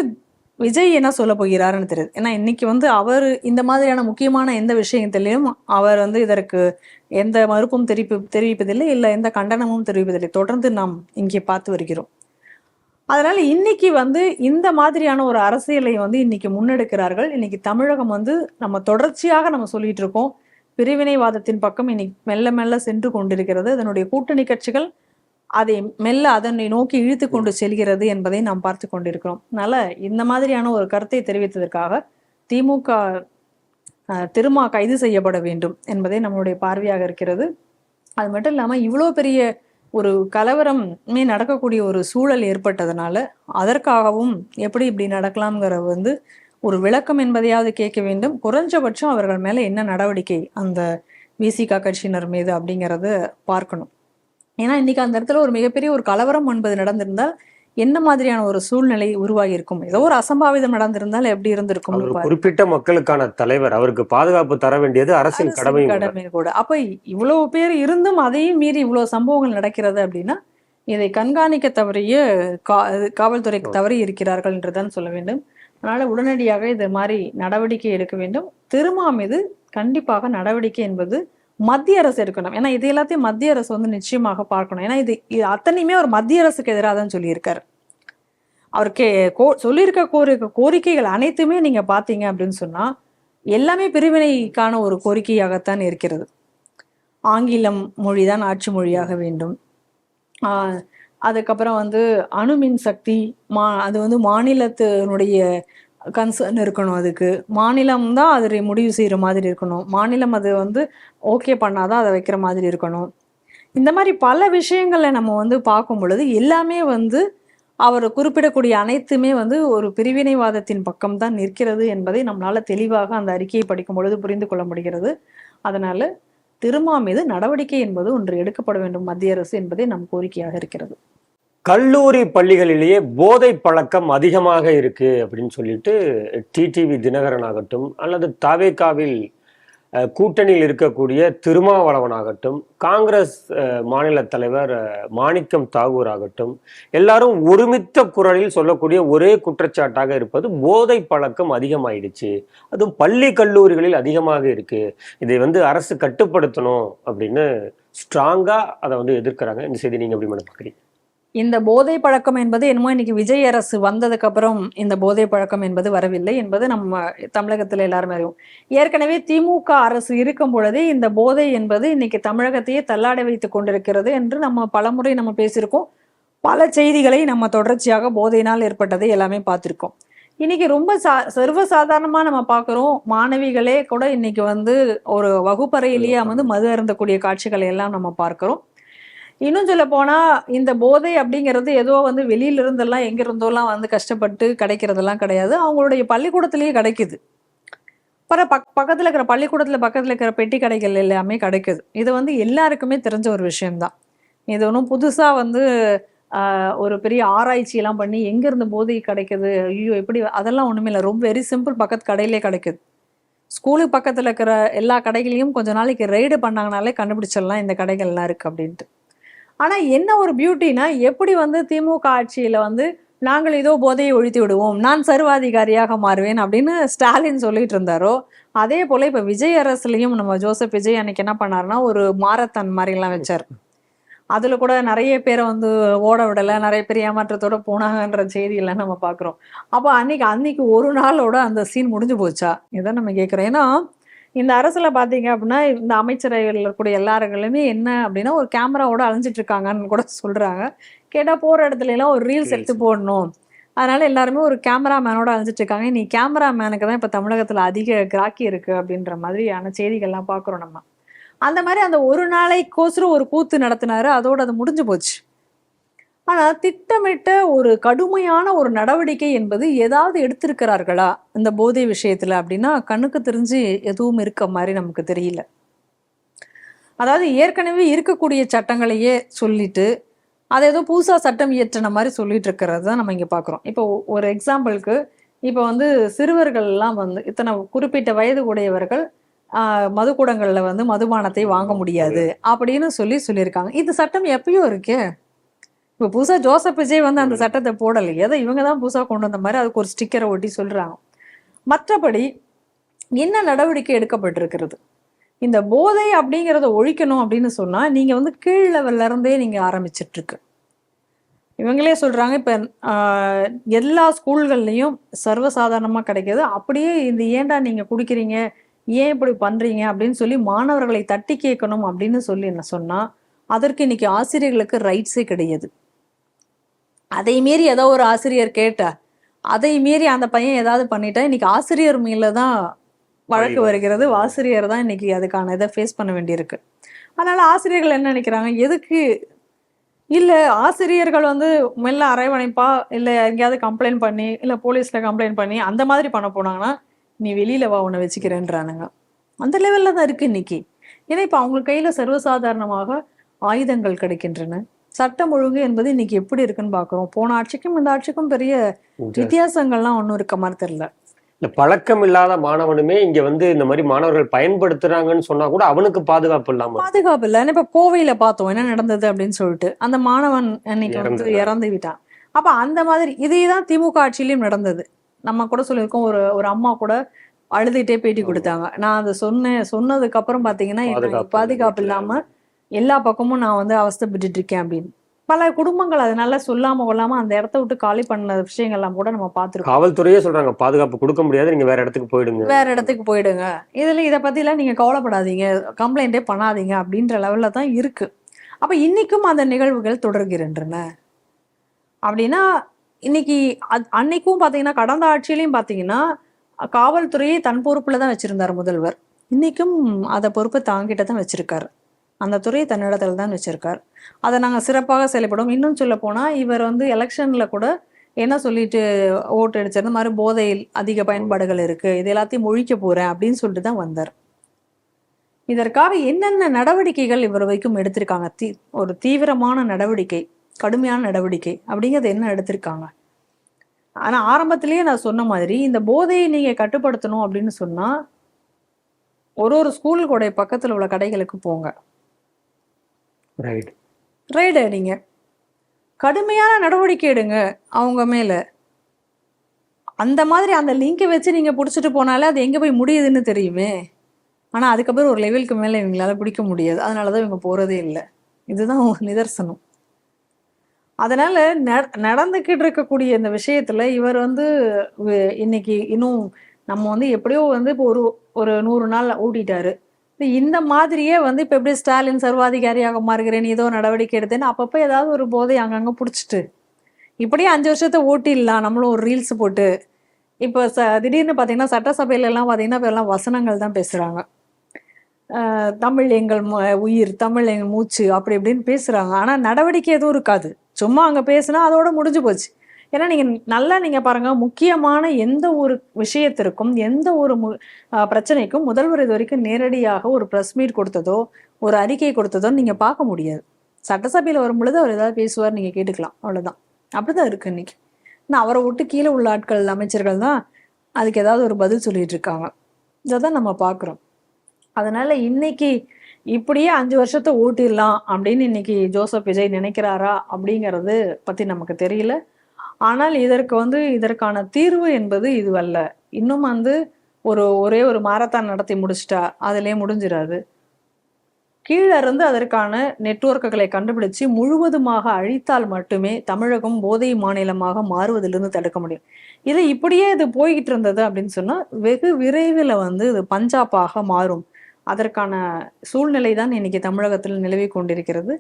விஜய் என்ன சொல்ல போகிறாருன்னு தெரியுது. ஏன்னா இன்னைக்கு வந்து அவர் இந்த மாதிரியான முக்கியமான எந்த விஷயத்திலையும் அவர் வந்து இதற்கு எந்த மறுப்பும் தெரிவிப்பதில்லை, இல்லை எந்த கண்டனமும் தெரிவிப்பதில்லை. தொடர்ந்து நாம் இங்கே பார்த்து வருகிறோம். அதனால இன்னைக்கு வந்து இந்த மாதிரியான ஒரு அரசியலை வந்து இன்னைக்கு முன்னெடுக்கிறார்கள். இன்னைக்கு தமிழகம் வந்து நம்ம தொடர்ச்சியாக நம்ம சொல்லிட்டு இருக்கோம், பிரிவினைவாதத்தின் பக்கம் இன்னைக்கு மெல்ல மெல்ல சென்று கொண்டிருக்கிறது. அதனுடைய கூட்டணி கட்சிகள் அதை மெல்ல அதனை நோக்கி இழுத்து கொண்டு செல்கிறது என்பதை நாம் பார்த்து கொண்டிருக்கிறோம். அதனால இந்த மாதிரியான ஒரு கருத்தை தெரிவித்ததற்காக திமுக திருமா கைது செய்யப்பட வேண்டும் என்பதே நம்மளுடைய பார்வையாக இருக்கிறது. அது மட்டும் இல்லாம இவ்வளோ பெரிய ஒரு கலவரமே நடக்கக்கூடிய ஒரு சூழல் ஏற்பட்டதுனால அதற்காகவும் எப்படி இப்படி நடக்கலாம்ங்கிற வந்து ஒரு விளக்கம் என்பதையாவது கேட்க வேண்டும். குறைஞ்சபட்சம் அவர்கள் மேல என்ன நடவடிக்கை அந்த விசிகா கட்சியினர் மீது அப்படிங்கிறத பார்க்கணும். ஏன்னா இன்னைக்கு அந்த இடத்துல ஒரு மிகப்பெரிய ஒரு கலவரம் என்பது நடந்திருந்தால் என்ன மாதிரியான ஒரு சூழ்நிலை உருவாகி இருக்கும், ஏதோ ஒரு அசம்பாவிதம் நடந்திருந்தால் எப்படி இருந்திருக்கும். குறிப்பிட்ட மக்களுக்கான தலைவர், அவருக்கு பாதுகாப்பு தர வேண்டியது அரசின் கடமை கூட. அப்ப இவ்வளவு பேர் இருந்தும் அதையும் மீறி இவ்வளவு சம்பவங்கள் நடக்கிறது அப்படின்னா இதை கண்காணிக்க தவறிய காவல்துறைக்கு தவறி இருக்கிறார்கள் என்றுதான் சொல்ல வேண்டும். அதனால உடனடியாக இது மாதிரி நடவடிக்கை எடுக்க வேண்டும். திருமா மீது கண்டிப்பாக நடவடிக்கை என்பது மத்திய அரசு எடுக்கணும். ஏன்னா இது எல்லாத்தையும் மத்திய அரசு வந்து நிச்சயமாக பார்க்கணும். ஏன்னா இது அத்தனையுமே ஒரு மத்திய அரசுக்கு எதிராக தான் சொல்லியிருக்காரு. அவருக்கு சொல்லியிருக்க கோரிக்கைகள் அனைத்துமே நீங்க பாத்தீங்க அப்படின்னு சொன்னா எல்லாமே பிரிவினைக்கான ஒரு கோரிக்கையாகத்தான் இருக்கிறது. ஆங்கிலம் மொழிதான் ஆட்சி மொழியாக வேண்டும். அதுக்கப்புறம் வந்து அணுமின் சக்தி அது வந்து மாநிலத்தினுடைய கன்சர்ன் இருக்கணும். அதுக்கு மாநிலம் தான் அது முடிவு செய்யற மாதிரி இருக்கணும். மாநிலம் அது வந்து ஓகே பண்ணாதான் அதை வைக்கிற மாதிரி இருக்கணும். இந்த மாதிரி பல விஷயங்களை நம்ம வந்து பார்க்கும் பொழுது எல்லாமே வந்து அவர் குறிப்பிடக்கூடிய அனைத்துமே வந்து ஒரு பிரிவினைவாதத்தின் பக்கம் தான் நிற்கிறது என்பதை நம்மளால தெளிவாக அந்த அறிக்கையை படிக்கும் பொழுது புரிந்து கொள்ள முடிகிறது. அதனால திருமா மீது நடவடிக்கை என்பது ஒன்று எடுக்கப்பட வேண்டும் மத்திய அரசு என்பதே நம் கோரிக்கையாக இருக்கிறது. கல்லூரி பள்ளிகளிலேயே போதை பழக்கம் அதிகமாக இருக்கு அப்படின்னு சொல்லிட்டு டிடிவி தினகரன் ஆகட்டும் அல்லது தாவேகாவில் கூட்டணியில் இருக்கக்கூடிய திருமாவளவன் ஆகட்டும், காங்கிரஸ் மாநில தலைவர் மாணிக்கம் தாகூர் ஆகட்டும், எல்லாரும் ஒருமித்த குரலில் சொல்லக்கூடிய ஒரே குற்றச்சாட்டாக இருப்பது போதை பழக்கம் அதிகமாயிடுச்சு, அதுவும் பள்ளி கல்லூரிகளில் அதிகமாக இருக்கு, இதை வந்து அரசு கட்டுப்படுத்தணும் அப்படின்னு ஸ்ட்ராங்கா அதை வந்து எதிர்க்கிறாங்க. இந்த செய்தி நீங்க எப்படி பார்க்குறீங்க? இந்த போதை பழக்கம் என்பது என்னமோ இன்னைக்கு விஜய் அரசு வந்ததுக்கு அப்புறம் இந்த போதை பழக்கம் என்பது வரவில்லை என்பது நம்ம தமிழகத்துல எல்லாருமே அறிவோம். ஏற்கனவே திமுக அரசு இருக்கும் பொழுதே இந்த போதை என்பது இன்னைக்கு தமிழகத்தையே தள்ளாட வைத்துக் கொண்டிருக்கிறது என்று நம்ம பலமுறை நம்ம பேசியிருக்கோம். பல செய்திகளை நம்ம தொடர்ச்சியாக போதையினால் ஏற்பட்டதை எல்லாமே பார்த்திருக்கோம். இன்னைக்கு ரொம்ப சர்வசாதாரணமா நம்ம பார்க்கிறோம். மாணவிகளே கூட இன்னைக்கு வந்து ஒரு வகுப்பறையிலேயே வந்து மது அருந்தக்கூடிய காட்சிகளை எல்லாம் நம்ம பார்க்கிறோம். இன்னும் சொல்ல போனா இந்த போதை அப்படிங்கிறது ஏதோ வந்து வெளியில இருந்தெல்லாம் எங்க இருந்தோலாம் வந்து கஷ்டப்பட்டு கிடைக்கிறதெல்லாம் கிடையாது. அவங்களுடைய பள்ளிக்கூடத்திலேயே கிடைக்குது. பக்கத்துல இருக்கிற பக்கத்துல இருக்கிற பெட்டி கடைகள் எல்லாமே கிடைக்குது. இது வந்து எல்லாருக்குமே தெரிஞ்ச ஒரு விஷயம்தான். இது ஒன்றும் புதுசா வந்து ஒரு பெரிய ஆராய்ச்சி எல்லாம் பண்ணி எங்க இருந்து போதை கிடைக்குது, ஐயோ எப்படி, அதெல்லாம் ஒண்ணுமே இல்லை. ரொம்ப வெரி சிம்பிள், பக்கத்து கடையிலே கிடைக்குது. ஸ்கூலுக்கு பக்கத்துல இருக்கிற எல்லா கடைகளையும் கொஞ்ச நாளைக்கு ரெய்டு பண்ணாங்கனாலே கண்டுபிடிச்சிடலாம் இந்த கடைகள்லாம் இருக்கு அப்படின்ட்டு. ஆனா என்ன ஒரு பியூட்டினா, எப்படி வந்து திமுக ஆட்சியில வந்து நாங்கள் இதோ போதையை ஒழித்து விடுவோம், நான் சர்வாதிகாரியாக மாறுவேன் அப்படின்னு ஸ்டாலின் சொல்லிட்டு இருந்தாரோ, அதே போல இப்ப விஜய் அரசுலயும் நம்ம ஜோசப் விஜய் அன்னைக்கு என்ன பண்ணாருன்னா ஒரு மாரத்தான் மாதிரி எல்லாம் வச்சாரு. அதுல கூட நிறைய பேரை வந்து ஓட விடல, நிறைய பேர் ஏமாற்றத்தோட போனாங்கன்ற செய்தியெல்லாம் நம்ம பாக்குறோம். அப்போ அன்னைக்கு ஒரு நாளோட அந்த சீன் முடிஞ்சு போச்சா இதான் நம்ம கேட்கிறோம். ஏன்னா இந்த அரசுல பாத்தீங்க அப்படின்னா இந்த அமைச்சரவையில் இருக்கக்கூடிய எல்லாருங்களுமே என்ன அப்படின்னா ஒரு கேமராவோட அலைஞ்சிட்டு இருக்காங்கன்னு கூட சொல்றாங்க. கேட்டா போற இடத்துல எல்லாம் ஒரு ரீல்ஸ் எடுத்து போடணும், அதனால எல்லாருமே ஒரு கேமராமேனோட அலைஞ்சிட்டு இருக்காங்க. நீ கேமராமேனுக்கு தான் இப்ப தமிழகத்துல அதிக கிராக்கி இருக்கு அப்படின்ற மாதிரியான செய்திகள்லாம் பாக்குறோம் நம்ம. அந்த மாதிரி அந்த ஒரு நாளைக்கோசரம் ஒரு கூத்து நடத்தினாரு, அதோட அது முடிஞ்சு போச்சு. ஆனா திட்டமிட்ட ஒரு கடுமையான ஒரு நடவடிக்கை என்பது ஏதாவது எடுத்திருக்கிறார்களா இந்த போதை விஷயத்துல அப்படின்னா கண்ணுக்கு தெரிஞ்சு எதுவும் இருக்க மாதிரி நமக்கு தெரியல. அதாவது ஏற்கனவே இருக்கக்கூடிய சட்டங்களையே சொல்லிட்டு அதை ஏதோ புதுசா சட்டம் இயற்றின மாதிரி சொல்லிட்டு இருக்கிறது தான் நம்ம இங்க பாக்குறோம். இப்போ ஒரு எக்ஸாம்பிளுக்கு இப்போ வந்து சிறுவர்கள் எல்லாம் வந்து இத்தனை குறிப்பிட்ட வயது உடையவர்கள் மதுக்கூடங்கள்ல வந்து மதுபானத்தை வாங்க முடியாது அப்படின்னு சொல்லியிருக்காங்க. இது சட்டம் எப்பயும் இருக்கே. இப்போ புதுசா ஜோசப் விஜய் வந்து அந்த சட்டத்தை போடலையே, அதை இவங்க தான் புதுசா கொண்டு வந்த மாதிரி அதுக்கு ஒரு ஸ்டிக்கரை ஒட்டி சொல்றாங்க. மற்றபடி என்ன நடவடிக்கை எடுக்கப்பட்டிருக்கிறது? இந்த போதை அப்படிங்கிறத ஒழிக்கணும் அப்படின்னு சொன்னா நீங்க வந்து கீழ் லெவல்ல இருந்தே நீங்க ஆரம்பிச்சிட்டு இருக்கு. இவங்களே சொல்றாங்க இப்ப எல்லா ஸ்கூல்கள்லயும் சர்வசாதாரணமா கிடைக்கிது. அப்படியே இந்த ஏன்டா நீங்க குடிக்கிறீங்க, ஏன் இப்படி பண்றீங்க அப்படின்னு சொல்லி மாணவர்களை தட்டி கேட்கணும் அப்படின்னு சொல்லி என்ன சொன்னா அதற்கு இன்னைக்கு ஆசிரியர்களுக்கு ரைட்ஸே கிடையாது. அதை மீறி ஏதோ ஒரு ஆசிரியர் கேட்டா, அதை மீறி அந்த பையன் ஏதாவது பண்ணிட்டா இன்னைக்கு ஆசிரியர் மேல தான் வழக்கு வருகிறது. ஆசிரியர் தான் இன்னைக்கு அதுக்கான இதை ஃபேஸ் பண்ண வேண்டியிருக்கு. அதனால ஆசிரியர்கள் என்ன நினைக்கிறாங்க, எதுக்கு இல்ல ஆசிரியர்கள் வந்து மெல்ல அரவணைப்பா இல்ல எங்கேயாவது கம்ப்ளைண்ட் பண்ணி இல்ல போலீஸ்ல கம்ப்ளைண்ட் பண்ணி அந்த மாதிரி பண்ண போனாங்கன்னா நீ வெளியில வா உன்னை வச்சுக்கிறேன்றானுங்க. அந்த லெவல்ல தான் இருக்கு இன்னைக்கு. ஏன்னா இப்ப அவங்க கையில சர்வசாதாரணமாக ஆயுதங்கள் கிடைக்கின்றன. சட்டம் ஒழுங்கு என்பது இன்னைக்கு எப்படி இருக்குன்னு பாக்குறோம். போன ஆட்சிக்கும் இந்த ஆட்சிக்கும் பெரிய வித்தியாசங்கள்லாம் ஒன்றும் இருக்க மாதிரி தெரியல. இந்த பழக்கம் இல்லாத மாணவனுமே இங்க வந்து இந்த மாதிரி மாணவர்கள் பயன்படுத்துறாங்கன்னு சொன்னா கூட அவனுக்கு பாதுகாப்பு இல்ல. இப்ப கோவையில பார்த்தோம் என்ன நடந்தது அப்படின்னு சொல்லிட்டு அந்த மாணவன் அன்னைக்கு வந்து இறந்து விட்டான். அப்ப அந்த மாதிரி இதேதான் திமுக ஆட்சியிலும் நடந்தது. நம்ம கூட சொல்லியிருக்கோம், ஒரு ஒரு அம்மா கூட அழுதுகிட்டே பேட்டி கொடுத்தாங்க. நான் அதை சொன்னதுக்கு அப்புறம் பார்த்தீங்கன்னா எனக்கு பாதுகாப்பு இல்லாம எல்லா பக்கமும் நான் வந்து அவஸ்தைப்பட்டுட்டு இருக்கேன் அப்படின்னு. பல குடும்பங்கள் அதனால சொல்லாம கொள்ளாம அந்த இடத்த விட்டு காலி பண்ண விஷயங்கள்லாம் கூட நம்ம பார்த்துருக்கோம். காவல்துறையே சொல்றாங்க பாதுகாப்பு கொடுக்க முடியாது, நீங்க வேற இடத்துக்கு போயிடுங்க, வேற இடத்துக்கு போயிடுங்க, இதை பத்திலாம் நீங்க கவலைப்படாதீங்க, கம்ப்ளைண்டே பண்ணாதீங்க அப்படின்ற லெவல்ல தான் இருக்கு. அப்ப இன்னைக்கும் அந்த நிகழ்வுகள் தொடர்கின்றன அப்படின்னா, இன்னைக்கு அன்னைக்கும் பாத்தீங்கன்னா கடந்த ஆட்சியிலையும் பாத்தீங்கன்னா காவல்துறையை தன் பொறுப்புல தான் வச்சிருந்தார் முதல்வர். இன்னைக்கும் அதை பொறுப்பை தாங்கிட்ட தான் வச்சிருக்காரு. அந்த துறையை தன்னிடத்துல தான் வச்சிருக்காரு. அதை நாங்கள் சிறப்பாக செயல்படும். இன்னும் சொல்ல போனா இவர் வந்து எலெக்ஷன்ல கூட என்ன சொல்லிட்டு ஓட்டு அடிச்சது, இந்த மாதிரி போதையில் அதிக பயன்பாடுகள் இருக்கு, இது எல்லாத்தையும் ஒழிக்க போறேன் அப்படின்னு சொல்லிட்டு தான் வந்தார். இதற்காக என்னென்ன நடவடிக்கைகள் இவர் வரைக்கும் எடுத்திருக்காங்க? ஒரு தீவிரமான நடவடிக்கை, கடுமையான நடவடிக்கை அப்படிங்கிறது என்ன எடுத்திருக்காங்க? ஆனா ஆரம்பத்திலேயே நான் சொன்ன மாதிரி இந்த போதையை நீங்க கட்டுப்படுத்தணும் அப்படின்னு சொன்னா ஒரு ஸ்கூலுடைய பக்கத்துல உள்ள கடைகளுக்கு போங்க, ரைடு அடிங்க, கடுமையான நடவடிக்கை எடுங்க அவங்க மேல. அந்த மாதிரி அந்த லிங்கை வச்சு நீங்க பிடிச்சிட்டு போனாலே அது எங்க போய் முடியுதுன்னு தெரியுமே. ஆனா அதுக்கப்புறம் ஒரு லெவலுக்கு மேல இவங்களால பிடிக்க முடியாது. அதனாலதான் இவங்க போறதே இல்லை. இதுதான் நிதர்சனம். அதனால நடந்துக்கிட்டு இருக்கக்கூடிய இந்த விஷயத்துல இவர் வந்து இன்னைக்கு இன்னும் நம்ம வந்து எப்படியோ வந்து இப்போ ஒரு 100 நாள் ஓட்டிட்டாரு. இந்த மாதிரியே வந்து இப்ப எப்படி ஸ்டாலின் சர்வாதிகாரியாக மாறுகிறேன், ஏதோ நடவடிக்கை எடுத்தேன்னு அப்பப்போ ஏதாவது ஒரு போதை அங்கங்க பிடிச்சிட்டு இப்படியே 5 வருஷத்தை ஓட்டிடலாம் நம்மளும் ஒரு ரீல்ஸ் போட்டு. இப்போ திடீர்னு பாத்தீங்கன்னா சட்டசபையில எல்லாம் பாத்தீங்கன்னா இப்ப எல்லாம் வசனங்கள் தான் பேசுறாங்க. தமிழ் எங்கள் உயிர், தமிழ் எங்கள் மூச்சு, அப்படி இப்படின்னு பேசுறாங்க. ஆனா நடவடிக்கை எதுவும் இருக்காது. சும்மா அங்க பேசுனா அதோட முடிஞ்சு போச்சு. ஏன்னா நீங்க பாருங்க, முக்கியமான எந்த ஒரு விஷயத்திற்கும் எந்த ஒரு பிரச்சனைக்கும் முதல்வர் இது வரைக்கும் நேரடியாக ஒரு பிரஸ் மீட் கொடுத்ததோ ஒரு அறிக்கை கொடுத்ததோ நீங்க பார்க்க முடியாது. சட்டசபையில வரும் பொழுது அவர் ஏதாவது பேசுவார், நீங்க கேட்டுக்கலாம், அவ்வளவுதான். அப்படிதான் இருக்கு இன்னைக்கு. நான் அவரை விட்டு கீழே உள்ள ஆட்கள், அமைச்சர்கள் தான் அதுக்கு ஏதாவது ஒரு பதில் சொல்லிட்டு இருக்காங்க. இதைதான் நம்ம பாக்குறோம். அதனால இன்னைக்கு இப்படியே 5 வருஷத்தை ஓட்டிடலாம் அப்படின்னு இன்னைக்கு ஜோசப் விஜய் நினைக்கிறாரா அப்படிங்கிறது பத்தி நமக்கு தெரியல. ஆனால் இதற்கான தீர்வு என்பது இதுவல்ல. இன்னும் வந்து ஒரே ஒரு மாரத்தான் நடத்தி முடிச்சிட்டா அதுலயே முடிஞ்சிடாது. கீழே இருந்து அதற்கான நெட்வொர்க்குகளை கண்டுபிடிச்சு முழுவதுமாக அழித்தால் மட்டுமே தமிழகம் போதை மாநிலமாக மாறுவதிலிருந்து தடுக்க முடியும். இப்படியே இது போய்கிட்டு இருந்தது அப்படின்னு சொன்னா வெகு விரைவில் வந்து இது பஞ்சாபாக மாறும். அதற்கான சூழ்நிலை தான் இன்னைக்கு தமிழகத்தில் நிலவி கொண்டிருக்கிறது.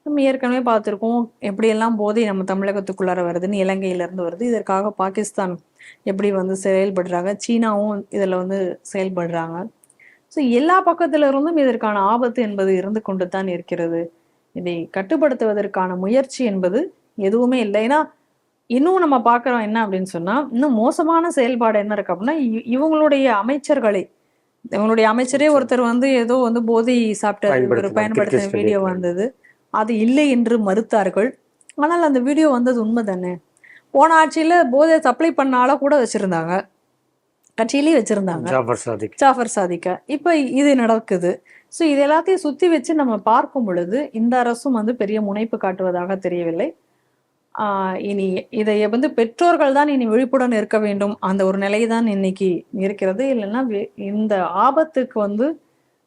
நம்ம ஏற்கனவே பார்த்துருக்கோம் எப்படியெல்லாம் போதை நம்ம தமிழகத்துக்குள்ளார வருதுன்னு. இலங்கையிலேருந்து வருது. இதற்காக பாகிஸ்தான் எப்படி வந்து செயல்படுறாங்க, சீனாவும் இதில் வந்து செயல்படுறாங்க. ஸோ எல்லா பக்கத்துல இருந்தும் இதற்கான ஆபத்து என்பது இருந்து கொண்டு தான் இருக்கிறது. இதை கட்டுப்படுத்துவதற்கான முயற்சி என்பது எதுவுமே இல்லை. ஏன்னா இன்னும் நம்ம பார்க்குறோம் என்ன அப்படின்னு சொன்னா, இன்னும் மோசமான செயல்பாடு என்ன இருக்கு அப்படின்னா, இவங்களுடைய அமைச்சரே ஒருத்தர் வந்து ஏதோ வந்து போதை சாப்பிட்டு பயன்படுத்தின வீடியோ வந்தது. அது இல்லை என்று மறுத்தார்கள். ஆனால் அந்த வீடியோ வந்தது உண்மை தானே. போன ஆட்சியில போதை சப்ளை பண்ண ஆள கூட வச்சிருந்தாங்க, கட்சியிலேயே வச்சிருந்தாங்க, ஜாஃபர் சாதிக்க. இப்ப இது நடக்குது. ஸோ இது எல்லாத்தையும் சுத்தி வச்சு நம்ம பார்க்கும் பொழுது இந்த அரசும் வந்து பெரிய முனைப்பு காட்டுவதாக தெரியவில்லை. இனி இதை வந்து பெற்றோர்கள் தான் இனி விழிப்புடன் இருக்க வேண்டும். அந்த ஒரு நிலைதான் இன்னைக்கு இருக்கிறது. இல்லைன்னா இந்த ஆபத்துக்கு வந்து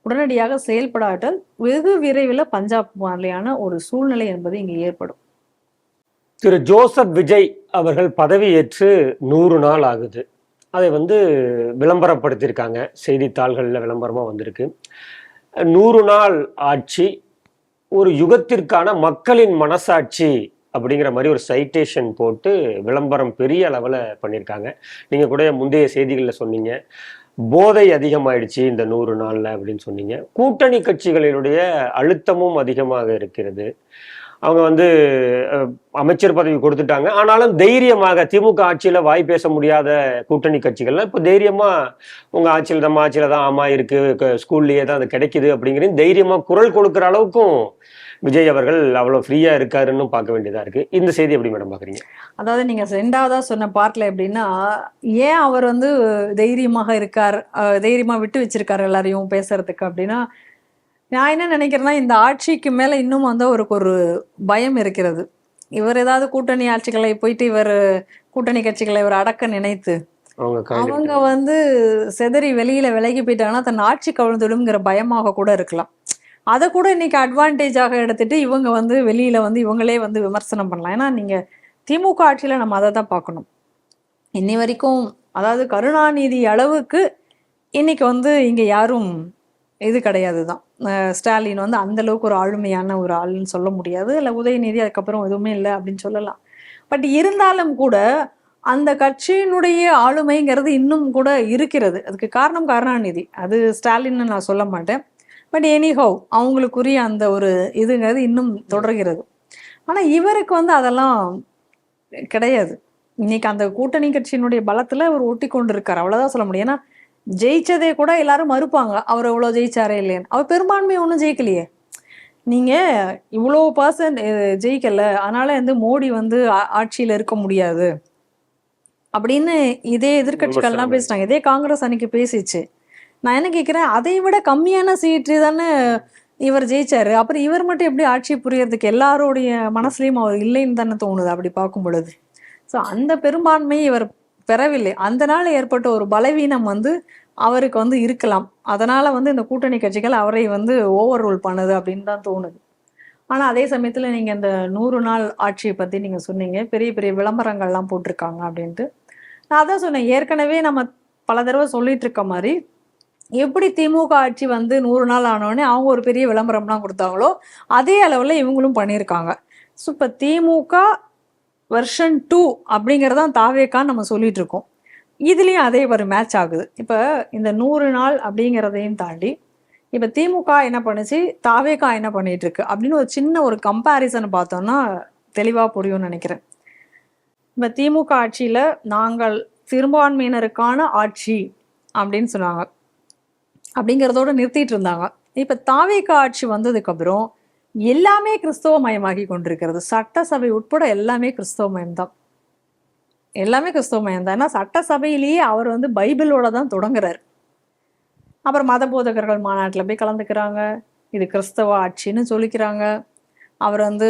உடனடியாக செயல்படாட்டால் வெகு விரைவில் பஞ்சாப் மாதிரியான ஒரு சூழ்நிலை என்பது இங்கே ஏற்படும். திரு ஜோசப் விஜய் அவர்கள் பதவியேற்று 100 நாள் ஆகுது. அதை வந்து விளம்பரப்படுத்தியிருக்காங்க, செய்தித்தாள்களில் விளம்பரமாக வந்திருக்கு. 100 நாள் ஆட்சி, ஒரு யுகத்திற்கான மக்களின் மனசாட்சி அப்படிங்கிற மாதிரி ஒரு சைட்டேஷன் போட்டு விளம்பரம் பெரிய அளவில் பண்ணியிருக்காங்க. நீங்கள் கூட முந்தைய செய்திகளில் சொன்னீங்க போதை அதிகமாயிடுச்சு இந்த 100 நாள்ல அப்படின்னு சொன்னீங்க. கூட்டணி கட்சிகளினுடைய அழுத்தமும் அதிகமாக இருக்கிறது. அவங்க வந்து அமைச்சர் பதவி கொடுத்துட்டாங்க, ஆனாலும் தைரியமாக திமுக ஆட்சியில வாய் பேச முடியாத கூட்டணி கட்சிகள்லாம் இப்போ தைரியமா உங்க ஆட்சியில் நம்ம ஆட்சியில தான் ஆமா இருக்கு, ஸ்கூல்லயே தான் அது கிடைக்குது அப்படிங்கிறது தைரியமா குரல் கொடுக்குற அளவுக்கும் விஜய் அவர்கள் அவ்வளவு ஃப்ரீயா இருக்காருன்னு பார்க்க வேண்டியதா இருக்கு. இந்த செய்தி எப்படி மேடம் பாக்குறீங்க? அதாவது நீங்க 2வதா சொன்ன பார்ட்ல எப்படின்னா, ஏன் அவர் வந்து தைரியமாக இருக்கார், தைரியமா விட்டு வச்சிருக்காரு எல்லாரையும் பேசுறதுக்கு அப்படின்னா, நான் என்ன நினைக்கிறேன்னா இந்த ஆட்சிக்கு மேல இன்னும் வந்து அவருக்கு ஒரு பயம் இருக்கிறது. இவர் ஏதாவது கூட்டணி ஆட்சிகளை போயிட்டு இவர் கூட்டணி கட்சிகளை இவர் அடக்க நினைத்து அவங்க வந்து செதறி வெளியில விலகி போயிட்டாங்கன்னா தன் ஆட்சி கவிழ்ந்துடுங்கிற பயமாக கூட இருக்கலாம். அதை கூட இன்னைக்கு அட்வான்டேஜாக எடுத்துட்டு இவங்க வந்து வெளியில வந்து இவங்களே வந்து விமர்சனம் பண்ணலாம். ஏன்னா நீங்க திமுக ஆட்சியில நம்ம அதை தான் பார்க்கணும். இன்னி வரைக்கும் அதாவது கருணாநிதி அளவுக்கு இன்னைக்கு வந்து இங்க யாரும் இது கிடையாது தான். ஸ்டாலின் வந்து அந்த அளவுக்கு ஒரு ஆளுமையான ஒரு ஆள்னு சொல்ல முடியாது. இல்லை உதயநிதி அதுக்கப்புறம் எதுவுமே இல்லை அப்படின்னு சொல்லலாம். பட் இருந்தாலும் கூட அந்த கட்சியினுடைய ஆளுமைங்கிறது இன்னும் கூட இருக்கிறது. அதுக்கு காரணம் கருணாநிதி, அது ஸ்டாலின்னு நான் சொல்ல மாட்டேன். பட் எனிஹவ் அவங்களுக்குரிய அந்த ஒரு இதுங்கிறது இன்னும் தொடர்கிறது. ஆனால் இவருக்கு வந்து அதெல்லாம் கிடையாது. இன்னைக்கு அந்த கூட்டணி கட்சியினுடைய பலத்தில் அவர் ஒட்டி கொண்டு இருக்கார், அவ்வளோதான் சொல்ல முடியும். ஏன்னா ஜெயிச்சதே கூட எல்லாரும் மறுப்பாங்க, அவர் எவ்வளோ ஜெயிச்சாரே இல்லைன்னு. அவர் பெரும்பான்மை ஒன்றும் ஜெயிக்கலையே. நீங்கள் இவ்வளோ பர்சன்ட் ஜெயிக்கல, அதனால வந்து மோடி வந்து ஆட்சியில் இருக்க முடியாது அப்படின்னு இதே எதிர்கட்சிகள்லாம் பேசிட்டாங்க. இதே காங்கிரஸ் அன்னைக்கு பேசிச்சு. நான் என்ன கேட்குறேன், அதை விட கம்மியான சீட்டு தானே இவர் ஜெயிச்சாரு. அப்புறம் இவர் மட்டும் எப்படி ஆட்சி புரியறதுக்கு எல்லாருடைய மனசுலையும் அவர் இல்லைன்னு தானே தோணுது அப்படி பார்க்கும் பொழுது. ஸோ அந்த பெரும்பான்மையை இவர் பெறவில்லை. அந்த நாள் ஏற்பட்ட ஒரு பலவீனம் வந்து அவருக்கு வந்து இருக்கலாம். அதனால வந்து இந்த கூட்டணி கட்சிகள் அவரை வந்து ஓவர் ரூல் பண்ணுது அப்படின்னு தான் தோணுது. ஆனால் அதே சமயத்தில் நீங்கள் இந்த 100 நாள் ஆட்சியை பற்றி நீங்கள் சொன்னீங்க, பெரிய பெரிய விளம்பரங்கள்லாம் போட்டிருக்காங்க அப்படின்ட்டு. நான் அதான் சொன்னேன், ஏற்கனவே நம்ம பல தடவை சொல்லிட்டு இருக்க மாதிரி எப்படி திமுக ஆட்சி வந்து 100 நாள் ஆனோடனே அவங்க ஒரு பெரிய விளம்பரம்லாம் கொடுத்தாங்களோ அதே அளவில் இவங்களும் பண்ணியிருக்காங்க. ஸோ இப்போ திமுக வெர்ஷன் 2 அப்படிங்கிறதான் தாவேக்கான்னு நம்ம சொல்லிட்டு இருக்கோம். இதுலேயும் அதே ஒரு மேட்ச் ஆகுது. இப்போ இந்த 100 நாள் அப்படிங்கிறதையும் தாண்டி இப்போ திமுக என்ன பண்ணுச்சு, தாவேக்கா என்ன பண்ணிட்டு இருக்கு அப்படின்னு ஒரு சின்ன ஒரு கம்பேரிசன் பார்த்தோம்னா தெளிவாக புரியும்னு நினைக்கிறேன். இப்போ திமுக ஆட்சியில் நாங்கள் சிறுபான்மையினருக்கான ஆட்சி அப்படின்னு சொன்னாங்க, அப்படிங்கிறதோட நிறுத்திட்டு இருந்தாங்க. இப்போ தாவேக்கா ஆட்சி வந்ததுக்கப்புறம் எல்லாமே கிறிஸ்தவ மயமாகி கொண்டிருக்கிறது. சட்டசபை உட்பட எல்லாமே கிறிஸ்தவ மயம்தான், எல்லாமே கிறிஸ்தவ மயம்தான். ஏன்னா சட்டசபையிலேயே அவர் வந்து பைபிளோட தான் தொடங்குறாரு. அப்புறம் மத போதகர்கள் மாநாட்டில் போய் கலந்துக்கிறாங்க, இது கிறிஸ்தவ ஆட்சின்னு சொல்லிக்கிறாங்க. அவர் வந்து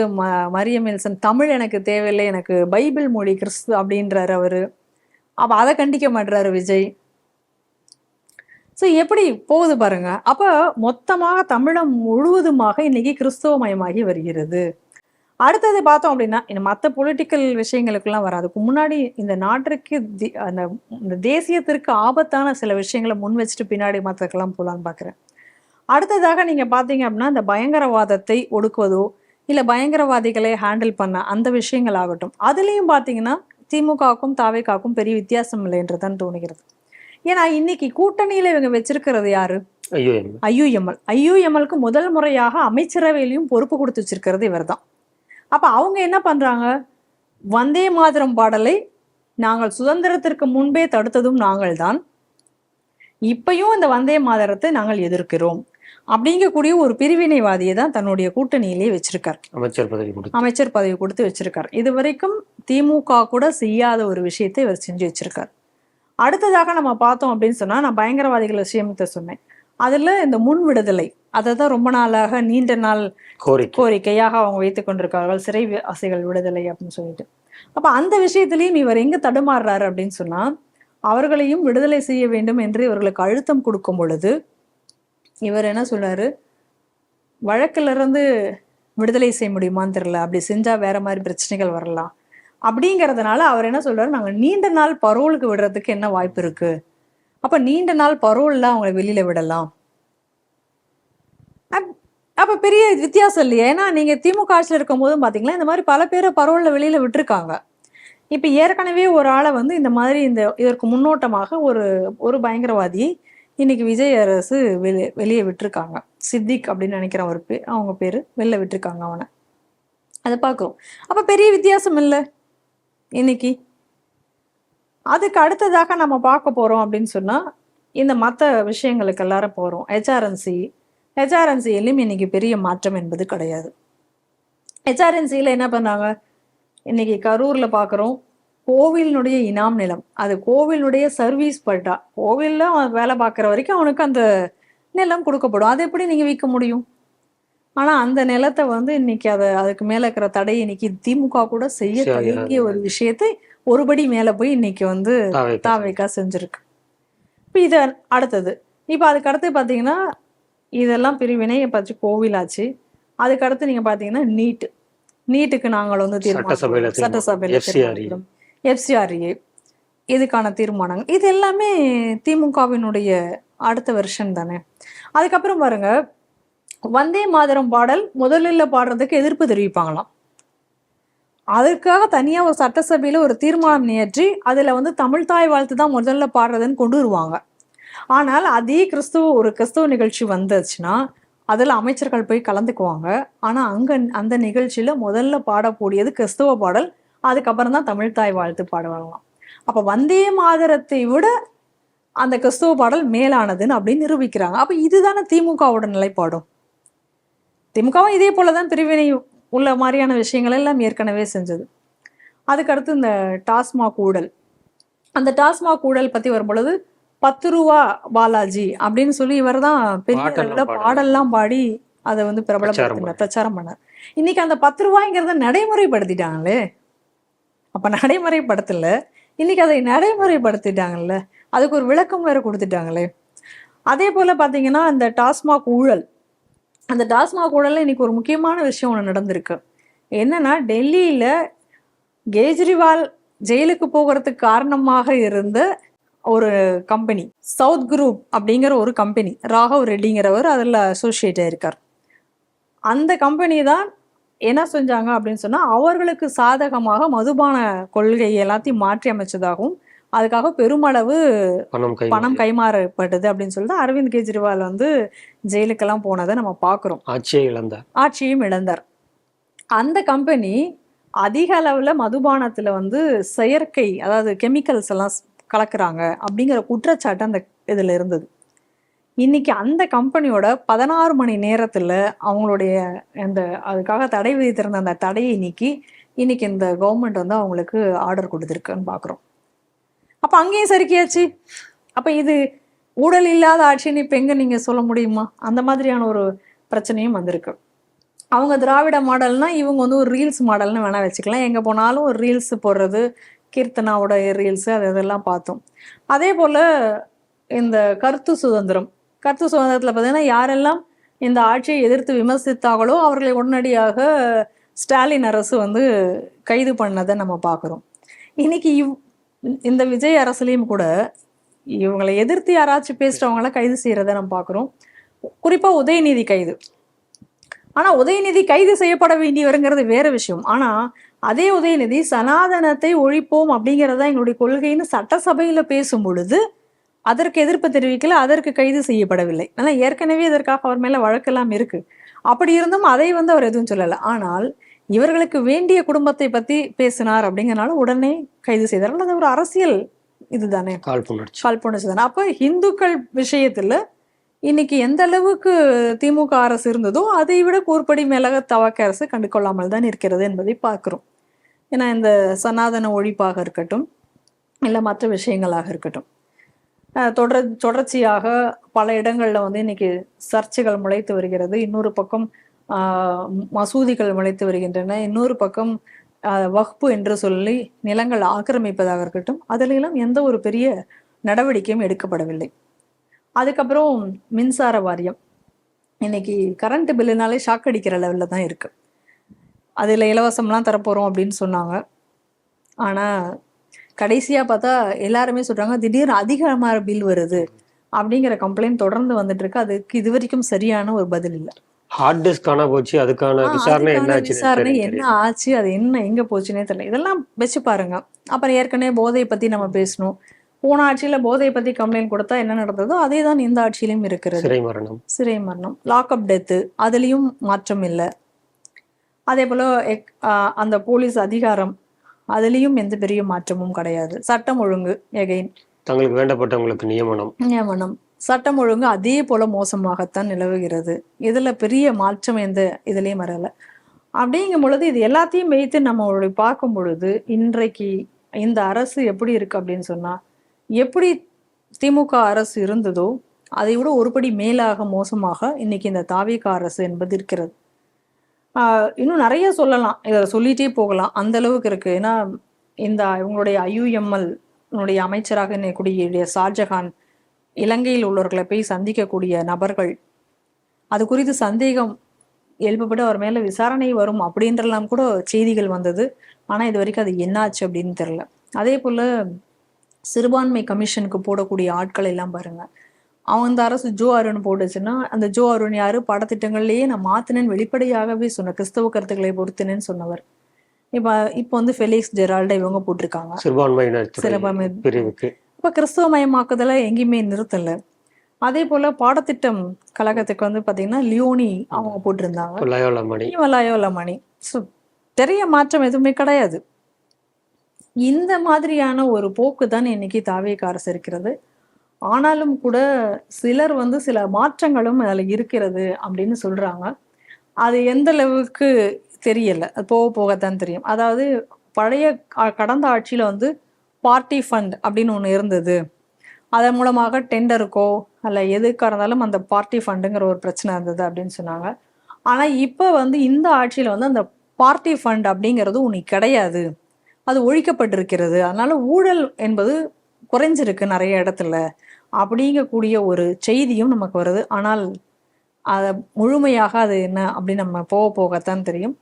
மரியம் வில்சன் தமிழ் எனக்கு தேவையில்லை, எனக்கு பைபிள் மொழி கிறிஸ்து அப்படின்றாரு அவர். அப்போ அதை கண்டிக்க மாட்டுறாரு விஜய். ஸோ எப்படி போகுது பாருங்க. அப்போ மொத்தமாக தமிழம் முழுவதுமாக இன்னைக்கு கிறிஸ்தவமயமாகி வருகிறது. அடுத்தது பார்த்தோம் அப்படின்னா இந்த மற்ற பொலிட்டிக்கல் விஷயங்களுக்கெல்லாம் வராதுக்கு முன்னாடி இந்த நாட்டிற்கு இந்த தேசியத்திற்கு ஆபத்தான சில விஷயங்களை முன் வச்சுட்டு பின்னாடி மற்றக்கெல்லாம் போகலான்னு பார்க்குறேன். அடுத்ததாக நீங்கள் பார்த்தீங்க அப்படின்னா இந்த பயங்கரவாதத்தை ஒடுக்குவதோ இல்லை பயங்கரவாதிகளை ஹேண்டில் பண்ண அந்த விஷயங்கள் ஆகட்டும், அதுலேயும் பார்த்தீங்கன்னா திமுகவுக்கும் தாவேக்காவுக்கும் பெரிய வித்தியாசம் இல்லைன்றதான் தோணுகிறது. ஏன்னா இன்னைக்கு கூட்டணியில் இவங்க வச்சிருக்கிறது யாரு? ஐயுஎம்எல். ஐயுஎம்எல்க்கு முதல் முறையாக அமைச்சரவையிலையும் பொறுப்பு கொடுத்து வச்சிருக்கிறது இவர் தான். அப்போ அவங்க என்ன பண்ணுறாங்க, வந்தே மாதரம் பாடலை நாங்கள் சுதந்திரத்திற்கு முன்பே தடுத்ததும் நாங்கள் தான், இப்பயும் இந்த வந்தே மாதரத்தை நாங்கள் எதிர்க்கிறோம் அப்படிங்கக்கூடிய ஒரு பிரிவினைவாதியை தான் தன்னுடைய கூட்டணியிலே வச்சிருக்கார், அமைச்சர் பதவி கொடுத்து வச்சிருக்கார். இது வரைக்கும் திமுக கூட செய்யாத ஒரு விஷயத்தை இவர் செஞ்சு வச்சிருக்கார். அடுத்ததாக நம்ம பார்த்தோம் அப்படின்னு சொன்னா, நான் பயங்கரவாதிகள் விஷயத்தை சொன்னேன், அதுல இந்த முன் விடுதலை அதை தான் ரொம்ப நாளாக நீண்ட நாள் கோரிக்கையாக அவங்க வைத்துக் கொண்டிருக்கார்கள், சிறைவாசிகள் விடுதலை அப்படின்னு சொல்லிட்டு. அப்ப அந்த விஷயத்திலையும் இவர் எங்க தடுமாறுறாரு அப்படின்னு சொன்னா, அவர்களையும் விடுதலை செய்ய வேண்டும் என்று இவர்களுக்கு அழுத்தம் கொடுக்கும் பொழுது இவர் என்ன சொல்றாரு, வழக்குல இருந்து விடுதலை செய்ய முடியுமான்னு தெரியல, அப்படி செஞ்சா வேற மாதிரி பிரச்சனைகள் வரலாம் அப்படிங்கிறதுனால அவர் என்ன சொல்றாரு, நாங்கள் நீண்ட நாள் பரோலுக்கு விடுறதுக்கு என்ன வாய்ப்பு இருக்கு, அப்ப நீண்ட நாள் பரோல்ல அவங்களை வெளியில விடலாம். அப்ப பெரிய வித்தியாசம் இல்லையா? ஏன்னா நீங்க திமுக ஆட்சியில் இருக்கும் போதும் பாத்தீங்களா இந்த மாதிரி பல பேரை பரோல்ல வெளியில விட்டுருக்காங்க. இப்ப ஏற்கனவே ஒரு ஆளை வந்து இந்த மாதிரி இதற்கு முன்னோட்டமாக ஒரு பயங்கரவாதி இன்னைக்கு விஜய் அரசு வெளியே விட்டுருக்காங்க. சித்திக் அப்படின்னு நினைக்கிறேன் ஒரு அவங்க பேரு, வெளில விட்டுருக்காங்க அவனை. அதை பார்க்குறோம். அப்ப பெரிய வித்தியாசம் இல்லை இன்னைக்கு. அதுக்கு அடுத்ததாக நம்ம பார்க்க போறோம் அப்படின்னு சொன்னா, இந்த மற்ற விஷயங்களுக்கு எல்லாரும் போறோம். ஹெச்ஆர்என்சியிலும் இன்னைக்கு பெரிய மாற்றம் என்பது கிடையாது. ஹெச்ஆர்என்சியில என்ன பண்ணாங்க, இன்னைக்கு கரூர்ல பார்க்குறோம், கோவிலினுடைய இனாம் நிலம், அது கோவிலுடைய சர்வீஸ் பட்டா, கோவில்ல அவன் வேலை பார்க்குற வரைக்கும் அவனுக்கு அந்த நிலம் கொடுக்கப்படும். அதை எப்படி நீங்க விற்க முடியும்? ஆனா அந்த நிலத்தை வந்து இன்னைக்கு அதுக்கு மேல இருக்கிற தடையை இன்னைக்கு திமுக கூட செய்ய தயங்கிய ஒரு விஷயத்தை ஒருபடி மேல போய் இன்னைக்கு வந்து தாவேக்கா செஞ்சிருக்கு. இப்போ இது அடுத்தது. இப்போ அதுக்கு அடுத்து பார்த்தீங்கன்னா இதெல்லாம் பிரிவினை பற்றி கோவிலாச்சு. அதுக்கடுத்து நீங்க பார்த்தீங்கன்னா நீட்டுக்கு நாங்கள் வந்து தீர்மானம் சட்டசபையில் FCRA இதுக்கான தீர்மானங்கள் இது எல்லாமே திமுகவினுடைய அடுத்த வெர்ஷன் தானே. அதுக்கப்புறம் பாருங்க, வந்தே மாதரம் பாடல் முதலில் பாடுறதுக்கு எதிர்ப்பு தெரிவிப்பாங்களாம். அதுக்காக தனியா ஒரு சட்டசபையில ஒரு தீர்மானம் இயற்றி அதுல வந்து தமிழ் தாய் வாழ்த்து தான் முதல்ல பாடுறதுன்னு கொண்டு வருவாங்க. ஆனால் அதே கிறிஸ்துவ நிகழ்ச்சி வந்துச்சுன்னா அதுல அமைச்சர்கள் போய் கலந்துக்குவாங்க. ஆனா அந்த நிகழ்ச்சியில முதல்ல பாடக்கூடியது கிறிஸ்துவ பாடல், அதுக்கப்புறம் தான் தமிழ் தாய் வாழ்த்து பாடுவாங்களாம். அப்ப வந்தே மாதரத்தை விட அந்த கிறிஸ்துவ பாடல் மேலானதுன்னு அப்படின்னு நிரூபிக்கிறாங்க. அப்ப இதுதானே திமுகவோட நிலைப்பாடும். திமுகவும் இதே போலதான் பிரிவினை உள்ள மாதிரியான விஷயங்கள் எல்லாம் ஏற்கனவே செஞ்சது. அதுக்கடுத்து இந்த டாஸ்மாக் ஊழல், அந்த டாஸ்மாக் ஊழல் பத்தி வரும்பொழுது 10 ரூபா பாலாஜி அப்படின்னு சொல்லி இவர் தான் பெரிய அளவில் பாடல்லாம் பாடி அதை வந்து பிரச்சாரம் பண்ணார். இன்னைக்கு அந்த 10 ரூபாய்ங்கிறத நடைமுறைப்படுத்திட்டாங்களே. அப்ப நடைமுறைப்படுத்தல, இன்னைக்கு அதை நடைமுறைப்படுத்திட்டாங்கல்ல, அதுக்கு ஒரு விளக்கம் வேற கொடுத்துட்டாங்களே. அதே போல பாத்தீங்கன்னா இந்த டாஸ்மாக் ஊழல், அந்த டாஸ்மாக் ஊழல்ல இன்னைக்கு ஒரு முக்கியமான விஷயம் ஒன்று நடந்திருக்கு. என்னன்னா, டெல்லியில கெஜ்ரிவால் ஜெயிலுக்கு போகிறதுக்கு காரணமாக இருந்த ஒரு கம்பெனி சவுத் குரூப் அப்படிங்கிற ஒரு கம்பெனி, ராகவ் ரெட்டிங்கிறவர் அதில் அசோசியேட் ஆயிருக்கார். அந்த கம்பெனி தான் என்ன செஞ்சாங்க அப்படின்னு சொன்னா, அவர்களுக்கு சாதகமாக மதுபான கொள்கை எல்லாத்தையும் மாற்றி அமைச்சதாகவும் அதுக்காக பெருமளவு பணம் கைமாறப்பட்டது அப்படின்னு சொல்லிட்டு அரவிந்த் கெஜ்ரிவால் வந்து ஜெயிலுக்கெல்லாம் போனதை நம்ம பார்க்குறோம். ஆட்சியும் இழந்தார். அந்த கம்பெனி அதிக அளவுல மதுபானத்துல வந்து செயற்கை, அதாவது கெமிக்கல்ஸ் எல்லாம் கலக்குறாங்க அப்படிங்கிற குற்றச்சாட்டு அந்த இதுல இருந்தது. இன்னைக்கு அந்த கம்பெனியோட 16 மணி நேரத்துல அவங்களுடைய அந்த அதுக்காக தடை விதித்திருந்த அந்த தடையை நீக்கி இன்னைக்கு இந்த கவர்மெண்ட் வந்து அவங்களுக்கு ஆர்டர் கொடுத்துருக்குன்னு பாக்குறோம். அப்ப அங்கேயும் சரிக்கியாச்சு. அப்ப இது ஊழல் இல்லாத ஆட்சின்னு இப்ப எங்க நீங்க சொல்ல முடியுமா? அந்த மாதிரியான ஒரு பிரச்சனையும் வந்திருக்கு. அவங்க திராவிட மாடல்னா இவங்க வந்து ஒரு ரீல்ஸ் மாடல்னு வேணா வச்சுக்கலாம். எங்க போனாலும் ஒரு ரீல்ஸ் போடுறது, கீர்த்தனாவோட ரீல்ஸ் அதெல்லாம் பார்த்தோம். அதே போல இந்த கருத்து சுதந்திரத்துல பார்த்தீங்கன்னா யாரெல்லாம் இந்த ஆட்சியை எதிர்த்து விமர்சித்தாங்களோ அவர்களை உடனடியாக ஸ்டாலின் அரசு வந்து கைது பண்ணதை நம்ம பார்க்குறோம். இன்னைக்கு இந்த விஜய் அரசுலையும் கூட இவங்களை எதிர்த்து யாராச்சும் பேசுறவங்கள கைது செய்யறதை நம்ம பார்க்குறோம். குறிப்பா உதயநிதி கைது. ஆனா உதயநிதி கைது செய்யப்பட வேண்டியவருங்கிறது வேற விஷயம். ஆனா அதே உதயநிதி சனாதனத்தை ஒழிப்போம் அப்படிங்கிறதா எங்களுடைய கொள்கைன்னு சட்டசபையில பேசும் பொழுது அதற்கு எதிர்ப்பு தெரிவிக்கல, அதற்கு கைது செய்யப்படவில்லை. ஆனா ஏற்கனவே இதற்காக அவர் மேல வழக்கெல்லாம் இருக்கு. அப்படி இருந்தும் அதை வந்து அவர் எதுவும் சொல்லலை. ஆனால் இவர்களுக்கு வேண்டிய குடும்பத்தை பத்தி பேசினார் அப்படிங்கிறனால உடனே கைது செய்தார். அது ஒரு அரசியல் இதுதானே, காழ்ப்புணர்ச்சி தானே. அப்ப இந்துக்கள் விஷயத்துல இன்னைக்கு எந்த அளவுக்கு திமுக அரசு இருந்ததோ அதை விட கூர்ப்படி மேலாக தவக அரசு கண்டுகொள்ளாமல் தான் இருக்கிறது என்பதை பார்க்கிறோம். ஏன்னா இந்த சனாதன ஒழிப்பாக இருக்கட்டும், இல்லை மற்ற விஷயங்களாக இருக்கட்டும், தொடர்ச்சியாக பல இடங்கள்ல வந்து இன்னைக்கு சர்ச்சைகள் முளைத்து வருகிறது. இன்னொரு பக்கம் மசூதிகள் முளைத்து வருகின்றன. இன்னொரு பக்கம் வக்பு என்று சொல்லி நிலங்கள் ஆக்கிரமிப்பதாக இருக்கட்டும், அதிலெல்லாம் எந்த ஒரு பெரிய நடவடிக்கையும் எடுக்கப்படவில்லை. அதுக்கப்புறம் மின்சார வாரியம் இன்னைக்கு கரண்ட் பில்லுனாலே ஷாக் அடிக்கிற லெவலில் தான் இருக்கு. அதில் இலவசம்லாம் தரப்போகிறோம் அப்படின்னு சொன்னாங்க. ஆனால் கடைசியாக பார்த்தா எல்லாருமே சொல்கிறாங்க திடீர்னு அதிகமாக பில் வருது அப்படிங்கிற கம்ப்ளைண்ட் தொடர்ந்து வந்துட்டு இருக்கு. அதுக்கு இது வரைக்கும் சரியான ஒரு பதில் இல்லை. ஹார்ட் டிஸ்க் காண போச்சு, அதுக்கான விசாரணை என்ன ஆச்சு, அது என்ன எங்க போச்சுன்னே தெரியல. இதெல்லாம் வச்சு பாருங்க. அப்புறம் ஏற்கனவே போதையை பத்தி நம்ம பேசணும். போன ஆட்சியில போதையை பத்தி கம்ப்ளைண்ட் கொடுத்தா என்ன நடந்ததோ அதே தான் இந்த ஆட்சியிலும் இருக்கிறது. சிறை மரணம், லாக்அப் டெத்து, அதுலயும் மாற்றம் இல்லை. அதே போல அந்த போலீஸ் அதிகாரம், அதுலயும் எந்த பெரிய மாற்றமும் கிடையாது. சட்டம் ஒழுங்கு எகைன் தங்களுக்கு வேண்டப்பட்டவங்களுக்கு நியமனம், சட்டம் ஒழுங்கு அதே போல மோசமாகத்தான் நிலவுகிறது. இதுல பெரிய மாற்றம் எந்த இதுலயும் வரல. அப்படிங்கும் பொழுது இது எல்லாத்தையும் வைத்து நம்ம பார்க்கும் பொழுது இன்றைக்கு இந்த அரசு எப்படி இருக்கு அப்படின்னு சொன்னா, எப்படி திமுக அரசு இருந்ததோ அதை விட ஒருபடி மேலாக மோசமாக இன்னைக்கு இந்த தாவேகா அரசு என்பது இருக்கிறது. இன்னும் நிறைய சொல்லலாம், இதை சொல்லிட்டே போகலாம், அந்த அளவுக்கு இருக்கு. ஏன்னா இந்த இவங்களுடைய IUML அமைச்சராக இருக்கக்கூடிய ஷாஜஹான் இலங்கையில் உள்ளவர்களை போய் சந்திக்கக்கூடிய நபர்கள், அது குறித்து சந்தேகம் எழுப்பப்பட்டு அவர் மேல விசாரணை வரும் அப்படின்றலாம் கூட செய்திகள் வந்தது. ஆனா இது வரைக்கும் அது என்னாச்சு அப்படின்னு தெரியல. அதே போல சிறுபான்மை கமிஷனுக்கு போடக்கூடிய ஆட்கள் எல்லாம் பாருங்க, அவன் அந்த அரசு ஜோ அருண் போட்டுச்சுன்னா அந்த ஜோ அருண் யாரு, பாடத்திட்டங்கள்லயே நான் மாத்தினேன்னு வெளிப்படையாகவே சொன்ன கிறிஸ்தவ கருத்துக்களை பொறுத்தினேன்னு சொன்னவர். இப்போ வந்து ஃபெலிக்ஸ் ஜெரால்டை இவங்க போட்டிருக்காங்க சிறுபான்மை பிரிவுக்கு. இப்ப கிறிஸ்தவமயமாக்குதல எங்கேயுமே நிறுத்தல. அதே போல பாடத்திட்டம் கழகத்துக்கு வந்து பாத்தீங்கன்னா லியோனி அவங்க போட்டிருந்தாங்க, லயோலமணி. ஸோ பெரிய மாற்றம் எதுவுமே கிடையாது. இந்த மாதிரியான ஒரு போக்கு தான் இன்னைக்கு தாவேக அரசு இருக்கிறது. ஆனாலும் கூட சிலர் வந்து சில மாற்றங்களும் அதில் இருக்கிறது அப்படின்னு சொல்றாங்க. அது எந்த அளவுக்கு தெரியல, அது போக போகத்தான் தெரியும். அதாவது பழைய கடந்த ஆட்சியில வந்து பார்ட்டி ஃபண்ட் அப்படின்னு ஒன்று இருந்தது, அதன் மூலமாக டெண்டருக்கோ அல்ல எதுக்காக இருந்தாலும் அந்த பார்ட்டி ஃபண்டுங்கிற ஒரு பிரச்சனை இருந்தது அப்படின்னு சொன்னாங்க. ஆனால் இப்போ வந்து இந்த ஆட்சியில் வந்து அந்த பார்ட்டி ஃபண்ட் அப்படிங்கிறது ஒன்று கிடையாது, அது ஒழிக்கப்பட்டிருக்கிறது. அதனால ஊழல் என்பது குறைஞ்சிருக்கு நிறைய இடத்துல அப்படிங்கக்கூடிய ஒரு செய்தியும் நமக்கு வருது. ஆனால் அதை முழுமையாக அது என்ன அப்படின்னு நம்ம போக போகத்தான் தெரியும்.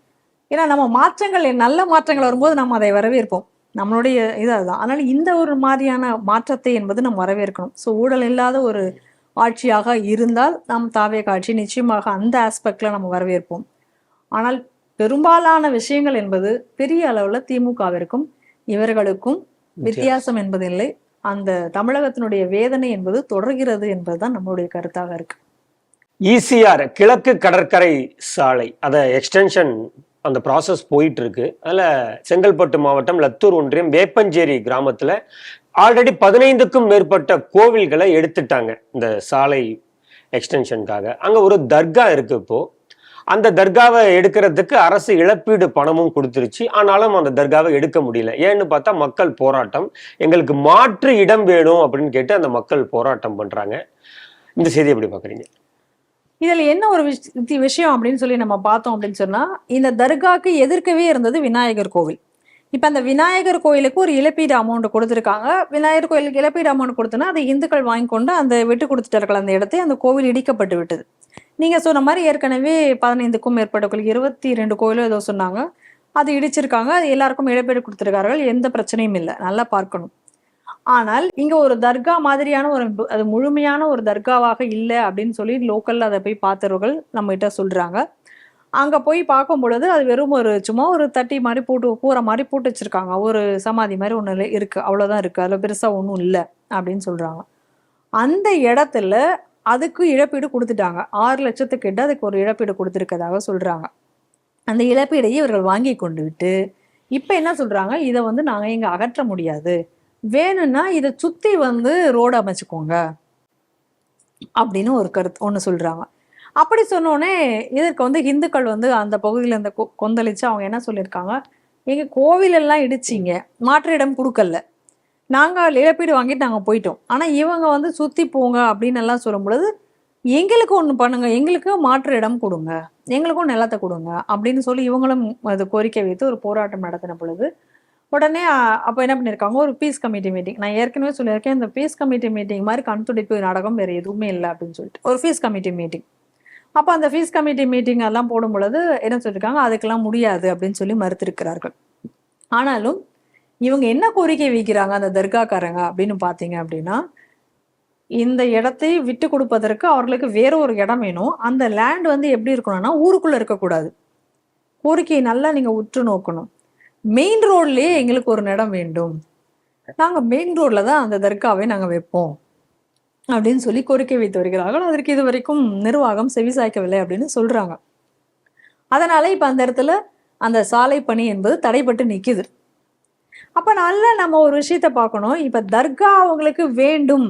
ஏன்னா நம்ம மாற்றங்கள், நல்ல மாற்றங்கள் வரும்போது நம்ம அதை வரவேற்போம், நம்மளுடைய இது அதுதான். அதனால இந்த ஒரு மாதிரியான மாற்றத்தை என்பது நம்ம வரவேற்கணும். ஸோ ஊழல் இல்லாத ஒரு ஆட்சியாக இருந்தால் நம் தாவேக ஆட்சி நிச்சயமாக அந்த ஆஸ்பெக்ட்ல நம்ம வரவேற்போம். ஆனால் பெரும்பாலான விஷயங்கள் என்பது பெரிய அளவுல திமுகவிற்கும் இவர்களுக்கும் வித்தியாசம் என்பதில்லை. அந்த தமிழகத்தினுடைய வேதனை என்பது தொடர்கிறது என்பதுதான் நம்மளுடைய கருத்தாக இருக்கு. ECR கிழக்கு கடற்கரை சாலை அதை எக்ஸ்டென்ஷன் அந்த ப்ராசஸ் போயிட்டு இருக்கு. அதில் செங்கல்பட்டு மாவட்டம் லத்தூர் ஒன்றியம் வேப்பஞ்சேரி கிராமத்தில் ஆல்ரெடி 15க்கும் மேற்பட்ட கோவில்களை எடுத்துட்டாங்க இந்த சாலை எக்ஸ்டென்ஷனுக்காக. அங்கே ஒரு தர்கா இருக்கு. இப்போ அந்த தர்காவை எடுக்கிறதுக்கு அரசு இழப்பீடு பணமும் கொடுத்துருச்சு. ஆனாலும் அந்த தர்காவை எடுக்க முடியல. ஏன்னு பார்த்தா மக்கள் போராட்டம், எங்களுக்கு மாற்று இடம் வேணும் அப்படின்னு கேட்டு அந்த மக்கள் போராட்டம் பண்றாங்க. இந்த செய்தி எப்படி பார்க்குறீங்க? இதில் என்ன ஒரு விஷயம் அப்படின்னு சொல்லி நம்ம பார்த்தோம் அப்படின்னு சொன்னா, இந்த தர்காக்கு எதிர்க்கவே இருந்தது விநாயகர் கோவில். இப்போ அந்த விநாயகர் கோயிலுக்கு ஒரு இழப்பீடு அமௌண்ட் கொடுத்துருக்காங்க. விநாயகர் கோயிலுக்கு இழப்பீடு அமௌண்ட் கொடுத்தோன்னா அதை இந்துக்கள் வாங்கி கொண்டு அந்த விட்டு கொடுத்துட்டார்கள் அந்த இடத்தை. அந்த கோவில் இடிக்கப்பட்டு விட்டது. நீங்க சொன்ன மாதிரி ஏற்கனவே 15க்கும் மேற்பட்ட கோயில், 22 கோயிலோ ஏதோ சொன்னாங்க, அது இடிச்சிருக்காங்க. அது எல்லாருக்கும் இழப்பீடு கொடுத்துருக்கார்கள், எந்த பிரச்சனையும் இல்லை, நல்லா பார்க்கணும். ஆனால் இங்க ஒரு தர்கா மாதிரியான ஒரு அது முழுமையான ஒரு தர்காவாக இல்லை அப்படின்னு சொல்லி லோக்கல்ல அதை போய் பார்த்தவர்கள் நம்ம கிட்ட சொல்றாங்க. அங்க போய் பார்க்கும் பொழுது அது வெறும் ஒரு சும்மா ஒரு தட்டி மாதிரி போட்டு கூரை மாதிரி போட்டு வச்சிருக்காங்க, ஒரு சமாதி மாதிரி ஒண்ணு இருக்கு, அவ்வளவுதான் இருக்கு, அதுல பெருசா ஒன்றும் இல்லை அப்படின்னு சொல்றாங்க. அந்த இடத்துல அதுக்கு இழப்பீடு கொடுத்துட்டாங்க. 6 லட்சத்துக்கிட்ட அதுக்கு ஒரு இழப்பீடு கொடுத்துருக்கதாக சொல்றாங்க. அந்த இழப்பீடையே இவர்கள் வாங்கி கொண்டு விட்டு இப்ப என்ன சொல்றாங்க, இதை வந்து நாங்க இங்க அகற்ற முடியாது, வேணும்னா இதை சுத்தி வந்து ரோடு அமைச்சுக்கோங்க அப்படின்னு ஒரு கருத்து ஒண்ணு சொல்றாங்க. அப்படி சொன்னோடனே இதற்கு வந்து இந்துக்கள் வந்து அந்த பகுதியில இந்த கொந்தளிச்சு அவங்க என்ன சொல்லியிருக்காங்க, எங்க கோவில் எல்லாம் இடிச்சிங்க, மாற்று இடம் கொடுக்கல, நாங்கள் இழப்பீடு வாங்கிட்டு நாங்கள் போயிட்டோம், ஆனால் இவங்க வந்து சுற்றி போங்க அப்படின்னு எல்லாம் சொல்லும் பொழுது எங்களுக்கு ஒன்று பண்ணுங்க, எங்களுக்கு மாற்று இடம் கொடுங்க, எங்களுக்கும் நிலத்தை கொடுங்க அப்படின்னு சொல்லி இவங்களும் அது கோரிக்கை வைத்து ஒரு போராட்டம் நடத்தின பொழுது உடனே அப்போ என்ன பண்ணியிருக்காங்க, ஒரு பீஸ் கமிட்டி மீட்டிங். நான் ஏற்கனவே சொல்லியிருக்கேன், இந்த பீஸ் கமிட்டி மீட்டிங் மாதிரி கண்துடைப்பு நாடகம் வேறு எதுவுமே இல்லை அப்படின்னு சொல்லிட்டு ஒரு பீஸ் கமிட்டி மீட்டிங். அப்போ அந்த ஃபீஸ் கமிட்டி மீட்டிங் எல்லாம் போடும் பொழுது என்ன சொல்லியிருக்காங்க, அதுக்கெல்லாம் முடியாது அப்படின்னு சொல்லி மறுத்திருக்கிறார்கள். ஆனாலும் இவங்க என்ன கோரிக்கை வைக்கிறாங்க அந்த தர்காக்காரங்க அப்படின்னு பார்த்தீங்க அப்படின்னா, இந்த இடத்தை விட்டு கொடுப்பதற்கு அவர்களுக்கு வேற ஒரு இடம் வேணும். அந்த லேண்ட் வந்து எப்படி இருக்கணும்னா ஊருக்குள்ள இருக்கக்கூடாது. கோரிக்கையை நல்லா நீங்க உற்று நோக்கணும். மெயின் ரோட்லயே எங்களுக்கு ஒரு இடம் வேண்டும், நாங்க மெயின் ரோட்ல தான் அந்த தர்காவை நாங்க வைப்போம் அப்படின்னு சொல்லி கோரிக்கை வைத்து வருகிறார்கள். அதற்கு இது வரைக்கும் நிர்வாகம் செவிசாய்க்கவில்லை அப்படின்னு சொல்றாங்க. அதனால இப்ப அந்த இடத்துல அந்த சாலை பணி என்பது தடைபட்டு நிக்குது. அப்ப நல்ல நம்ம ஒரு விஷயத்த பார்க்கணும். இப்ப தர்கா அவங்களுக்கு வேண்டும்,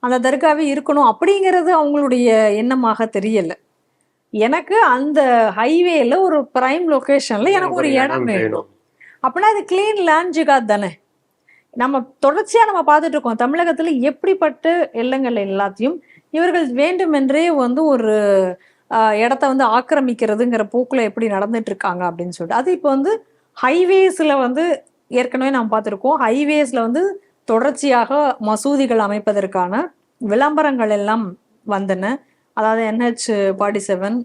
அந்த தர்காவே இருக்கணும் அப்படிங்கிறது அவங்களுடைய எண்ணமாக தெரியல. எனக்கு அந்த ஹைவேல ஒரு பிரைம் லொகேஷன்ல எனக்கு ஒரு இடம் வேணும் அப்படின்னா அது கிளீன் லேண்ட் ஜிகாத் தானே. நம்ம தொடர்ச்சியா நம்ம பார்த்துட்டு இருக்கோம் தமிழகத்துல எப்படிப்பட்ட எல்லைகள் எல்லாத்தையும் இவர்கள் வேண்டுமென்றே வந்து ஒரு இடத்த வந்து ஆக்கிரமிக்கிறதுங்கிற போக்குல எப்படி நடந்துட்டு இருக்காங்க அப்படின்னு சொல்லிட்டு. அது இப்போ வந்து ஹைவேஸ்ல வந்து ஏற்கனவே நாம் பார்த்துருக்கோம், ஹைவேஸ்ல வந்து தொடர்ச்சியாக மசூதிகள் அமைப்பதற்கான விளம்பரங்கள் எல்லாம் வந்தன. அதாவது NH-47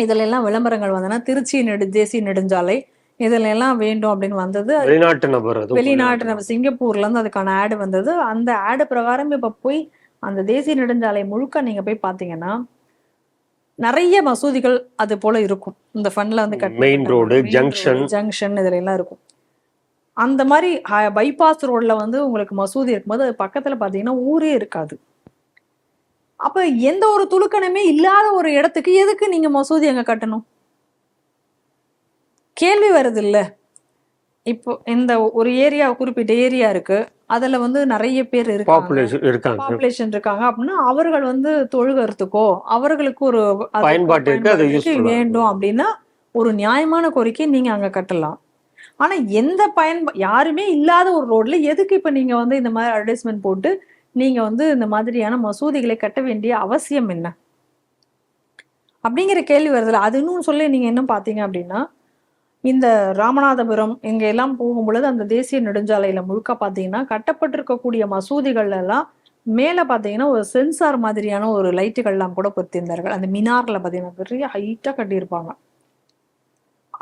இதுல எல்லாம் விளம்பரங்கள் வந்தன. திருச்சி தேசிய நெடுஞ்சாலை இதுல எல்லாம் வேண்டும் அப்படின்னு வந்தது. வெளிநாட்டு நபர், வெளிநாட்டு நபர் சிங்கப்பூர்ல இருந்து அதுக்கான ஆடு வந்தது. அந்த ஆடு பிரகாரம் இப்ப போய் அந்த தேசிய நெடுஞ்சாலை முழுக்க நீங்க போய் பாத்தீங்கன்னா நிறைய மசூதிகள் அது போல இருக்கும். இந்த ஃபண்ட்ல வந்து மெயின் ரோடு, ஜங்ஷன் இதுல எல்லாம் இருக்கும். அந்த மாதிரி பைபாஸ் ரோட்ல வந்து உங்களுக்கு மசூதி இருக்கும்போது அது பக்கத்துல பாத்தீங்கன்னா ஊரே இருக்காது. அப்ப எந்த ஒரு துலுக்கணமே இல்லாத ஒரு இடத்துக்கு எதுக்கு நீங்க மசூதி அங்க கட்டணும்? கேள்வி வருது இல்ல. இப்போ இந்த ஒரு ஏரியா, குறிப்பிட்ட ஏரியா இருக்கு, அதுல வந்து நிறைய பேர் பாப்புலேஷன் இருக்காங்க அப்படின்னா அவர்கள் வந்து தொழுகிறதுக்கோ அவர்களுக்கு ஒரு பயன்பாட்டுக்கு வேண்டும் அப்படின்னா ஒரு நியாயமான கோரிக்கை நீங்க அங்க கட்டலாம். ஆனா எந்த யாருமே இல்லாத ஒரு ரோட்ல எதுக்கு இப்ப நீங்க வந்து இந்த மாதிரி அட்வர்டைஸ்மெண்ட் போட்டு நீங்க வந்து இந்த மாதிரியான மசூதிகளை கட்ட வேண்டிய அவசியம் என்ன அப்படிங்கிற கேள்வி வருதுல. அது இன்னும் சொல்லி நீங்க என்ன பாத்தீங்க அப்படின்னா, இந்த ராமநாதபுரம் இங்க எல்லாம் போகும் பொழுது அந்த தேசிய நெடுஞ்சாலையில முழுக்க பாத்தீங்கன்னா கட்டப்பட்டிருக்கக்கூடிய மசூதிகள் எல்லாம் மேல பாத்தீங்கன்னா ஒரு சென்சார் மாதிரியான ஒரு லைட்டுகள்லாம் கூட பொருத்தியிருந்தார்கள். அந்த மினார்ல பாத்தீங்கன்னா பெரிய ஹைட்டா கட்டியிருப்பாங்க.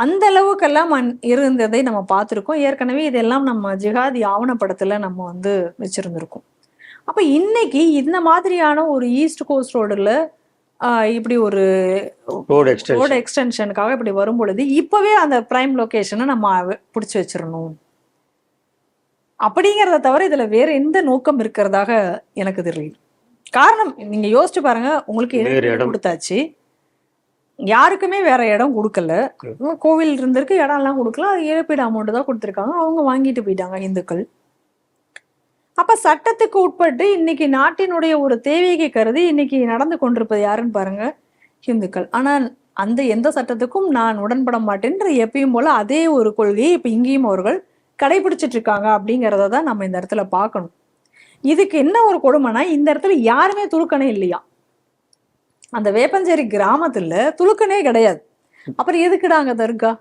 அந்த அளவுக்கெல்லாம் இருந்ததை நம்ம பார்த்துருக்கோம். ஏற்கனவே இதெல்லாம் நம்ம ஜிகாதி ஆவணப்படத்துல நம்ம வந்து வச்சிருந்திருக்கோம். அப்ப இன்னைக்கு இந்த மாதிரியான ஒரு ஈஸ்ட் கோஸ்ட் ரோடுல இப்படி ஒரு ரோடு எக்ஸ்டென்ஷனுக்காக இப்படி வரும் பொழுது இப்பவே அந்த பிரைம் லொகேஷனை நம்ம பிடிச்சி வச்சிடணும் அப்படிங்கிறத தவிர இதுல வேற எந்த நோக்கம் இருக்கிறதாக எனக்கு தெரியல. காரணம் நீங்க யோசிச்சு பாருங்க, உங்களுக்கு இடம் கொடுத்தாச்சு, யாருக்குமே வேற இடம் கொடுக்கல. கோவில் இருந்திருக்கு, இடம் எல்லாம் கொடுக்கல, அது இழப்பீடு அமௌண்ட் தான் கொடுத்துருக்காங்க, அவங்க வாங்கிட்டு போயிட்டாங்க இந்துக்கள். அப்ப சட்டத்துக்கு உட்பட்டு இன்னைக்கு நாட்டினுடைய ஒரு தேவையை கருதி இன்னைக்கு நடந்து கொண்டிருப்பது யாருன்னு பாருங்க, இந்துக்கள். ஆனா அந்த எந்த சட்டத்துக்கும் நான் உடன்பட மாட்டேன்ற எப்பயும் போல அதே ஒரு கொள்கையை இப்ப இங்கேயும் அவர்கள் கடைபிடிச்சிட்டு இருக்காங்க அப்படிங்கிறத தான் நம்ம இந்த இடத்துல பார்க்கணும். இதுக்கு என்ன ஒரு கொடுமைனா, இந்த இடத்துல யாருமே துலுக்கணே இல்லையா. அந்த வேப்பஞ்சேரி கிராமத்துல துலுக்கனே கிடையாது. அப்புறம் எதுக்குடாங்க தர்கா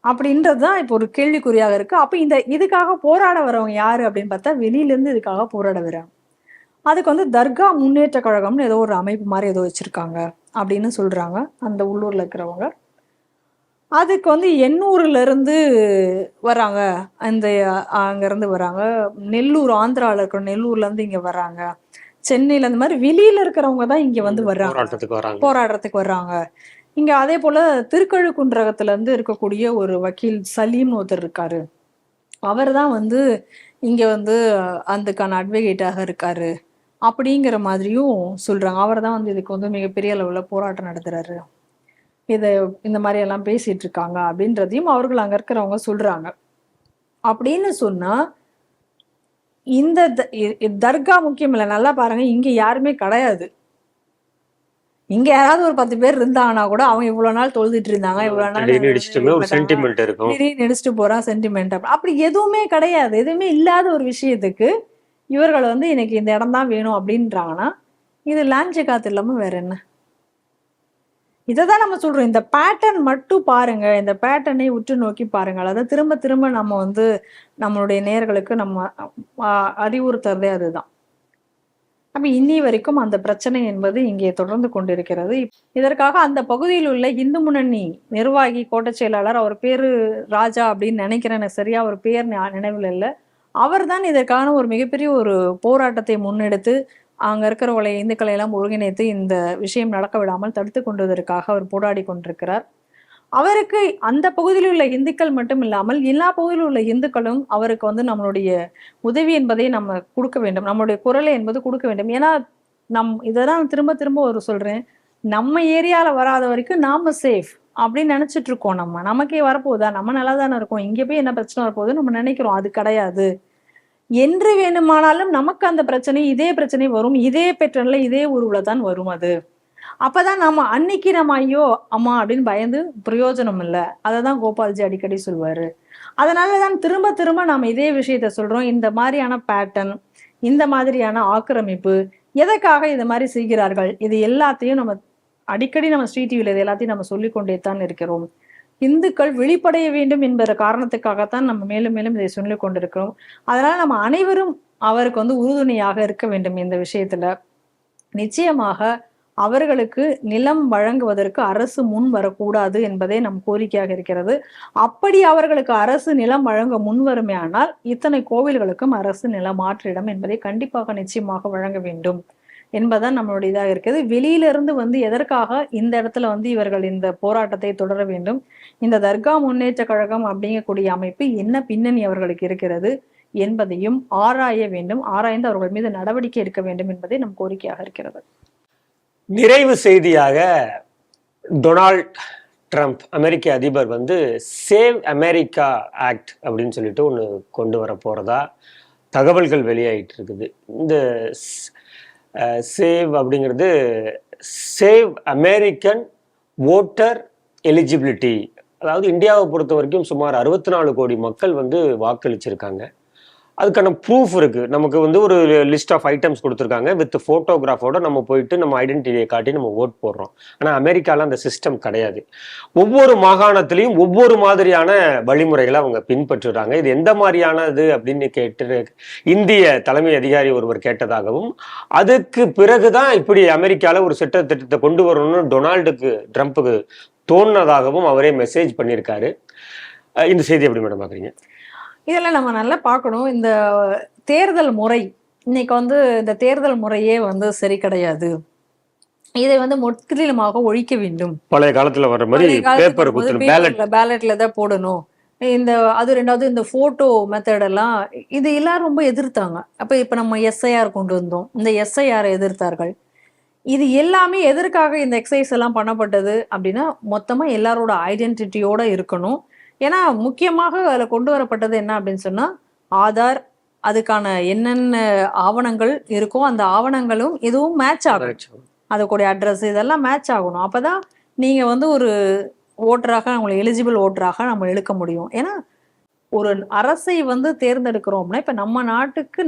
அப்படின்றதுதான் இப்போ ஒரு கேள்விக்குறியாக இருக்கு. அப்ப இதுக்காக போராட வரவங்க யாரு அப்படின்னு பார்த்தா வெளியில இருந்து இதுக்காக போராட வர்றாங்க. அதுக்கு வந்து தர்கா முன்னேற்ற கழகம்னு ஏதோ ஒரு அமைப்பு மாதிரி ஏதோ வச்சிருக்காங்க அப்படின்னு சொல்றாங்க அந்த உள்ளூர்ல இருக்கிறவங்க. அதுக்கு வந்து எண்ணூர்ல இருந்து வராங்க, அந்த அங்க இருந்து வராங்க, நெல்லூர் ஆந்திரால இருக்கிற நெல்லூர்ல இருந்து இங்க வர்றாங்க, சென்னையில இந்த மாதிரி வெளியில இருக்கிறவங்க தான் இங்க வந்து வர்றாங்க, போராடுறதுக்கு வர்றாங்க. இங்க அதே போல திருக்கழுக்குன்றகத்துல இருந்து இருக்கக்கூடிய ஒரு வக்கீல் சலீம்னு ஒருத்தர் இருக்காரு, அவர் தான் வந்து இங்க வந்து அதுக்கான அட்வொகேட்டாக இருக்காரு அப்படிங்கிற மாதிரியும் சொல்றாங்க. அவர் தான் வந்து இதுக்கு வந்து மிகப்பெரிய அளவுல போராட்டம் நடத்துறாரு, இதை இந்த மாதிரி எல்லாம் பேசிட்டு இருக்காங்க அப்படின்றதையும் அவர்கள் அங்க இருக்கிறவங்க சொல்றாங்க. அப்படின்னு சொன்னா இந்த தர்கா முக்கியம் இல்லை. நல்லா பாருங்க, இங்க யாருமே கிடையாது. இங்க யாராவது ஒரு 10 பேர் இருந்தாங்கன்னா கூட அவங்க இவ்வளவு நாள் தொழுதுட்டு இருந்தாங்க, இவ்வளவு நாள் நடிச்சுட்டு போறான் சென்டிமெண்ட், அப்படி எதுவுமே கிடையாது. எதுவுமே இல்லாத ஒரு விஷயத்துக்கு இவர்கள் வந்து எனக்கு இந்த இடம் தான் வேணும் அப்படின்றாங்கன்னா இது லேண்ட் ஜகாத் இல்லாம வேற என்ன? இதைதான் நம்ம சொல்றோம். இந்த பேட்டர்ன் மட்டும் பாருங்க, இந்த பேட்டர்னை உற்று நோக்கி பாருங்க. அதாவது திரும்ப திரும்ப நம்ம வந்து நம்மளுடைய நேயர்களுக்கு நம்ம அறிவுறுத்துறதே அதுதான். அப்ப இன்னி வரைக்கும் அந்த பிரச்சனை என்பது இங்கே தொடர்ந்து கொண்டிருக்கிறது. இதற்காக அந்த பகுதியில் உள்ள இந்து முன்னணி நிர்வாகி கோட்ட செயலாளர், அவர் பேரு ராஜா அப்படின்னு நினைக்கிறேன், எனக்கு சரியா அவர் பேர் நினைவில் இல்லை, அவர் தான் இதற்கான ஒரு மிகப்பெரிய ஒரு போராட்டத்தை முன்னெடுத்து அங்க இருக்கிறவங்களை இந்துக்களை எல்லாம் ஒருங்கிணைத்து இந்த விஷயம் நடக்க விடாமல் தடுத்து கொண்டதற்காக அவர் போராடி கொண்டிருக்கிறார். அவருக்கு அந்த பகுதியில் உள்ள இந்துக்கள் மட்டும் இல்லாமல் எல்லா பகுதியில் உள்ள இந்துக்களும் அவருக்கு வந்து நம்மளுடைய உதவி என்பதை நம்ம கொடுக்க வேண்டும், நம்மளுடைய குரலை என்பது கொடுக்க வேண்டும். ஏன்னா இதெல்லாம் திரும்ப திரும்ப ஒரு சொல்றேன், நம்ம ஏரியால வராத வரைக்கும் நாம சேஃப் அப்படின்னு நினைச்சிட்டு இருக்கோம். நமக்கே வரப்போகுதா, நம்ம நல்லா தானே இருக்கோம், இங்க போய் என்ன பிரச்சனை வரப்போகுது நம்ம நினைக்கிறோம். அது கிடையாது. என்று வேணுமானாலும் நமக்கு அந்த பிரச்சனை, இதே பிரச்சனை வரும், இதே பேட்டர்ன்ல இதே ஊர்ல தான் வரும். அது அப்பதான் நம்ம அன்னைக்கு நம்ம ஐயோ அம்மா அப்படின்னு பயந்து பிரயோஜனம் இல்லை. அததான் கோபால்ஜி அடிக்கடி சொல்வாரு. அதனாலதான் திரும்ப திரும்ப நாம இதே விஷயத்த சொல்றோம். இந்த மாதிரியான பேட்டர்ன், இந்த மாதிரியான ஆக்கிரமிப்பு எதற்காக இந்த மாதிரி செய்கிறார்கள், இது எல்லாத்தையும் நம்ம அடிக்கடி நம்ம ஸ்ரீ டிவில இது எல்லாத்தையும் நம்ம சொல்லிக்கொண்டே தான் இருக்கிறோம். இந்துக்கள் விழிப்படைய வேண்டும் என்பத காரணத்துக்காகத்தான் நம்ம மேலும் மேலும் இதை சொல்லிக் கொண்டிருக்கிறோம். அதனால நம்ம அனைவரும் அவருக்கு வந்து உறுதுணையாக இருக்க வேண்டும். இந்த விஷயத்துல நிச்சயமாக அவர்களுக்கு நிலம் வழங்குவதற்கு அரசு முன் வரக்கூடாது என்பதே நம் கோரிக்கையாக இருக்கிறது. அப்படி அவர்களுக்கு அரசு நிலம் வழங்க முன்வருமே ஆனால் இத்தனை கோவில்களுக்கும் அரசு நில மாற்றிடம் என்பதை கண்டிப்பாக நிச்சயமாக வழங்க வேண்டும் என்பதுதான் நம்மளுடைய இதாக இருக்குது. வெளியிலிருந்து வந்து எதற்காக இந்த இடத்துல வந்து இவர்கள் இந்த போராட்டத்தை தொடர வேண்டும், இந்த தர்கா முன்னேற்ற கழகம் அப்படிங்கக்கூடிய அமைப்பு என்ன பின்னணி அவர்களுக்கு இருக்கிறது என்பதையும் ஆராய வேண்டும். ஆராய்ந்து அவர்கள் மீது நடவடிக்கை எடுக்க வேண்டும் என்பதே நம் கோரிக்கையாக இருக்கிறது. நிறைவு செய்தியாக, டொனால்ட் ட்ரம்ப் அமெரிக்க அதிபர் வந்து சேவ் அமெரிக்கா ஆக்ட் அப்படின்னு சொல்லிட்டு ஒன்று கொண்டு வர போறதா தகவல்கள் வெளியாயிட்டு இருக்குது. இந்த சேவ் அப்படிங்கிறது சேவ் அமெரிக்கன் ஓட்டர் எலிஜிபிலிட்டி, அதாவது இந்தியாவை பொறுத்த வரைக்கும் சுமார் 64 கோடி மக்கள் வந்து வாக்களிச்சிருக்காங்க. அதுக்கான ப்ரூஃப் இருக்கு. நமக்கு வந்து ஒரு லிஸ்ட் ஆஃப் ஐட்டம்ஸ் கொடுத்துருக்காங்க வித் ஃபோட்டோகிராஃபோட நம்ம போயிட்டு நம்ம ஐடென்டிட்டியை காட்டி நம்ம ஓட் போடுறோம். ஆனால் அமெரிக்காவில் அந்த சிஸ்டம் கிடையாது. ஒவ்வொரு மாகாணத்திலையும் ஒவ்வொரு மாதிரியான வழிமுறைகளை அவங்க பின்பற்றுறாங்க. இது எந்த மாதிரியானது அப்படின்னு கேட்டு இந்திய தலைமை அதிகாரி ஒருவர் கேட்டதாகவும், அதுக்கு பிறகுதான் இப்படி அமெரிக்காவில் ஒரு திட்டத்தை கொண்டு வரணும்னு ட்ரம்ப்புக்கு தோணுனதாகவும் அவரே மெசேஜ் பண்ணியிருக்காரு. இந்த செய்தி எப்படி மேடம் பார்க்குறீங்க? இதெல்லாம் நம்ம நல்லா பார்க்கணும். இந்த தேர்தல் முறை இன்னைக்கு வந்து இந்த தேர்தல் முறையே வந்து சரி கிடையாது. இதை வந்து முற்றிலுமாக ஒழிக்க வேண்டும். பழைய காலத்துல வர மாதிரி பேலட்ல தான் போடணும். இந்த அது ரெண்டாவது இந்த போட்டோ மெத்தட் எல்லாம் இது எல்லாரும் ரொம்ப எதிர்த்தாங்க. அப்ப இப்ப நம்ம எஸ்ஐஆர் கொண்டு வந்தோம், இந்த எஸ்ஐஆர் எதிர்த்தார்கள். இது எல்லாமே எதற்காக இந்த எக்ஸசைஸ் எல்லாம் பண்ணப்பட்டது அப்படின்னா மொத்தமா எல்லாரோட ஐடென்டிட்டியோட இருக்கணும். ஏன்னா முக்கியமாக அதில் கொண்டு வரப்பட்டது என்ன அப்படின்னு சொன்னால் ஆதார், அதுக்கான என்னென்ன ஆவணங்கள் இருக்கோ அந்த ஆவணங்களும் இதுவும் மேட்ச் ஆகும். அதுக்குடைய அட்ரஸ் இதெல்லாம் மேட்ச் ஆகணும். அப்போ தான் நீங்கள் வந்து ஒரு ஓட்டராக உங்களை எலிஜிபிள் ஓட்டராக நம்ம எடுக்க முடியும். ஏன்னா ஒரு அரசை வந்து தேர்ந்தெடுக்கிறோம் அப்படின்னா இப்போ நம்ம நாட்டுக்கு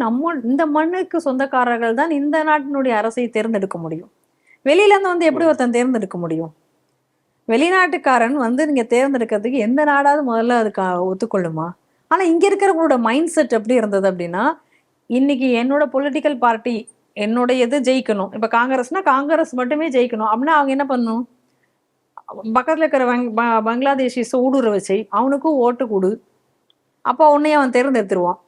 இந்த மண்ணுக்கு சொந்தக்காரர்கள் தான் இந்த நாட்டினுடைய அரசை தேர்ந்தெடுக்க முடியும். வெளியிலேருந்து வந்து எப்படி ஒருத்தன் தேர்ந்தெடுக்க முடியும்? வெளிநாட்டுக்காரன் வந்து நீங்க தேர்ந்தெடுக்கிறதுக்கு எந்த நாடாவது முதல்ல அதுக்கு ஒத்துக்கொள்ளுமா? ஆனா இங்க இருக்கிறவங்களோட மைண்ட் செட் எப்படி இருந்தது அப்படின்னா, இன்னைக்கு என்னோட பொலிட்டிக்கல் பார்ட்டி என்னோட எது ஜெயிக்கணும். இப்ப காங்கிரஸ்னா காங்கிரஸ் மட்டுமே ஜெயிக்கணும் அப்படின்னா அவங்க என்ன பண்ணணும்? பக்கத்துல இருக்கிற பங்களாதேஷிஸ் ஊடுருவ வச்சு அவனுக்கும் ஓட்டு கொடு, அப்போ உன்னையே அவன் தேர்ந்தெடுத்துருவான்.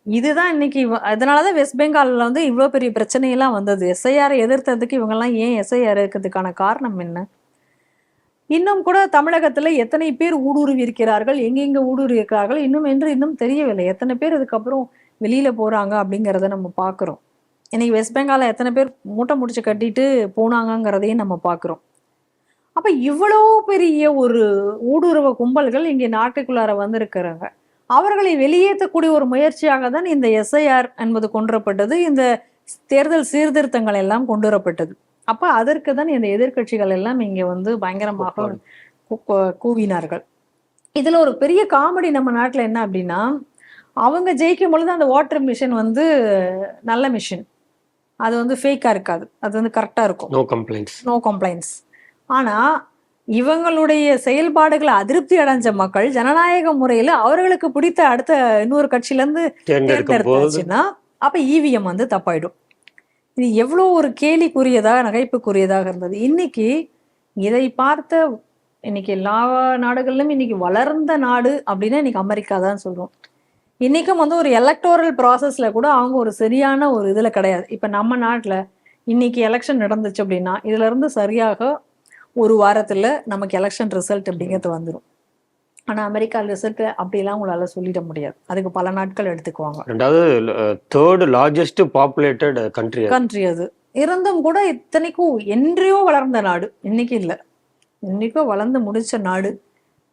இதுதான் இன்னைக்கு. அதனாலதான் வெஸ்ட் பெங்கால்ல வந்து இவ்வளவு பெரிய பிரச்சனையெல்லாம் வந்தது. எஸ்ஐஆர் எதிர்த்ததுக்கு இவங்கெல்லாம் ஏன் எஸ்ஐஆர் இருக்கிறதுக்கான காரணம் என்ன? இன்னும் கூட தமிழகத்துல எத்தனை பேர் ஊடுருவி இருக்கிறார்கள், எங்கெங்க ஊடுருவி இருக்கிறார்கள் இன்னும் தெரியவில்லை. எத்தனை பேர் இதுக்கப்புறம் வெளியில போறாங்க அப்படிங்கிறத நம்ம பாக்குறோம். இன்னைக்கு வெஸ்ட் பெங்கால எத்தனை பேர் மூட்டை முடிச்சு கட்டிட்டு போனாங்கிறதையும் நம்ம பாக்குறோம். அப்ப இவ்வளவு பெரிய ஒரு ஊடுருவ கும்பல்கள் இங்கே நாட்டுக்குள்ளார வந்திருக்கிறாங்க. அவர்களை வெளியேற்றக்கூடிய ஒரு முயற்சியாக தான் இந்த எஸ்ஐஆர் என்பது கொண்டு வரப்பட்டது. இந்த தேர்தல் சீர்திருத்தங்கள் எல்லாம் கொண்டு வரப்பட்டது. அப்ப அதற்கு தான் இந்த எதிர்கட்சிகள் எல்லாம் இங்க வந்து பயங்கரமாக கூவினார்கள். இதுல ஒரு பெரிய காமெடி நம்ம நாட்டுல என்ன அப்படின்னா, அவங்க ஜெயிக்கும் பொழுது அந்த வாட்டர் மிஷின் வந்து நல்ல மிஷின், அது வந்து ஃபேக்கா இருக்காது, அது வந்து கரெக்டா இருக்கும், நோ கம்ப்ளைண்ட்ஸ். ஆனா இவங்களுடைய செயல்பாடுகளை அதிருப்தி அடைஞ்ச மக்கள் ஜனநாயக முறையில அவர்களுக்கு பிடித்த அடுத்த இன்னொரு கட்சியில இருந்து தேர்ந்தெடுத்தாச்சுன்னா அப்ப இவிஎம் வந்து தப்பாயிடும். இது எவ்வளோ ஒரு கேலிக்குரியதாக நகைப்புக்குரியதாக இருந்தது. இன்னைக்கு இதை பார்த்த இன்னைக்கு எல்லா நாடுகளிலும் இன்னைக்கு வளர்ந்த நாடு அப்படின்னா இன்னைக்கு அமெரிக்கா தான் சொல்றோம். இன்னைக்கும் வந்து ஒரு எலக்டோரல் ப்ராசஸ்ல கூட அவங்க ஒரு சரியான ஒரு இதுல கிடையாது. இப்ப நம்ம நாட்டுல இன்னைக்கு எலெக்ஷன் நடந்துச்சு அப்படின்னா இதுல இருந்து சரியாக ஒரு வாரத்துல நமக்கு எலெக்ஷன் ரிசல்ட் அப்படிங்கிறது வந்துடும். ஆனா அமெரிக்கா ரிசல்ட் அப்படிலாம் உங்களால சொல்லிட முடியாது, அதுக்கு பல நாட்கள் எடுத்துக்குவாங்க. ரெண்டாவது தேர்ட் லார்ஜஸ்ட் பாப்புலேட்டட் கண்ட்ரி அது இருந்தும் கூட இத்தனைக்கும் என்றையோ வளர்ந்த நாடு, இன்னைக்கு இல்லை, இன்னைக்கோ வளர்ந்து முடிச்ச நாடு.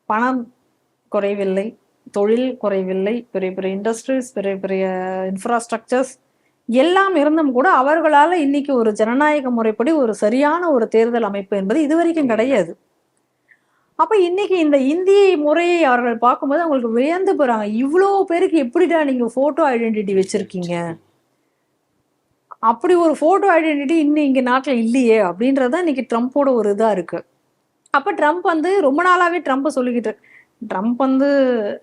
பணம் குறைவில்லை, தொழில் குறைவில்லை, பெரிய பெரிய இண்டஸ்ட்ரீஸ், பெரிய பெரிய இன்ஃப்ராஸ்ட்ரக்சர்ஸ் எல்லாம் இருந்தும் கூட அவர்களால இன்னைக்கு ஒரு ஜனநாயக முறைப்படி ஒரு சரியான ஒரு தேர்தல் அமைப்பு என்பது இதுவரைக்கும் கிடையாது. அப்ப இன்னைக்கு இந்த இந்திய முறையை அவர்கள் பார்க்கும்போது அவங்களுக்கு வியந்து போறாங்க. இவ்வளோ பேருக்கு எப்படிடா நீங்க போட்டோ ஐடென்டிட்டி வச்சிருக்கீங்க, அப்படி ஒரு போட்டோ ஐடென்டிட்டி இன்னும் இங்க நாட்டுல இல்லையே அப்படின்றதான் இன்னைக்கு ட்ரம்ப்போட ஒரு இதா இருக்கு. அப்போ ட்ரம்ப் வந்து ரொம்ப நாளாவே ட்ரம்ப் சொல்லிக்கிட்டு, ட்ரம்ப் வந்து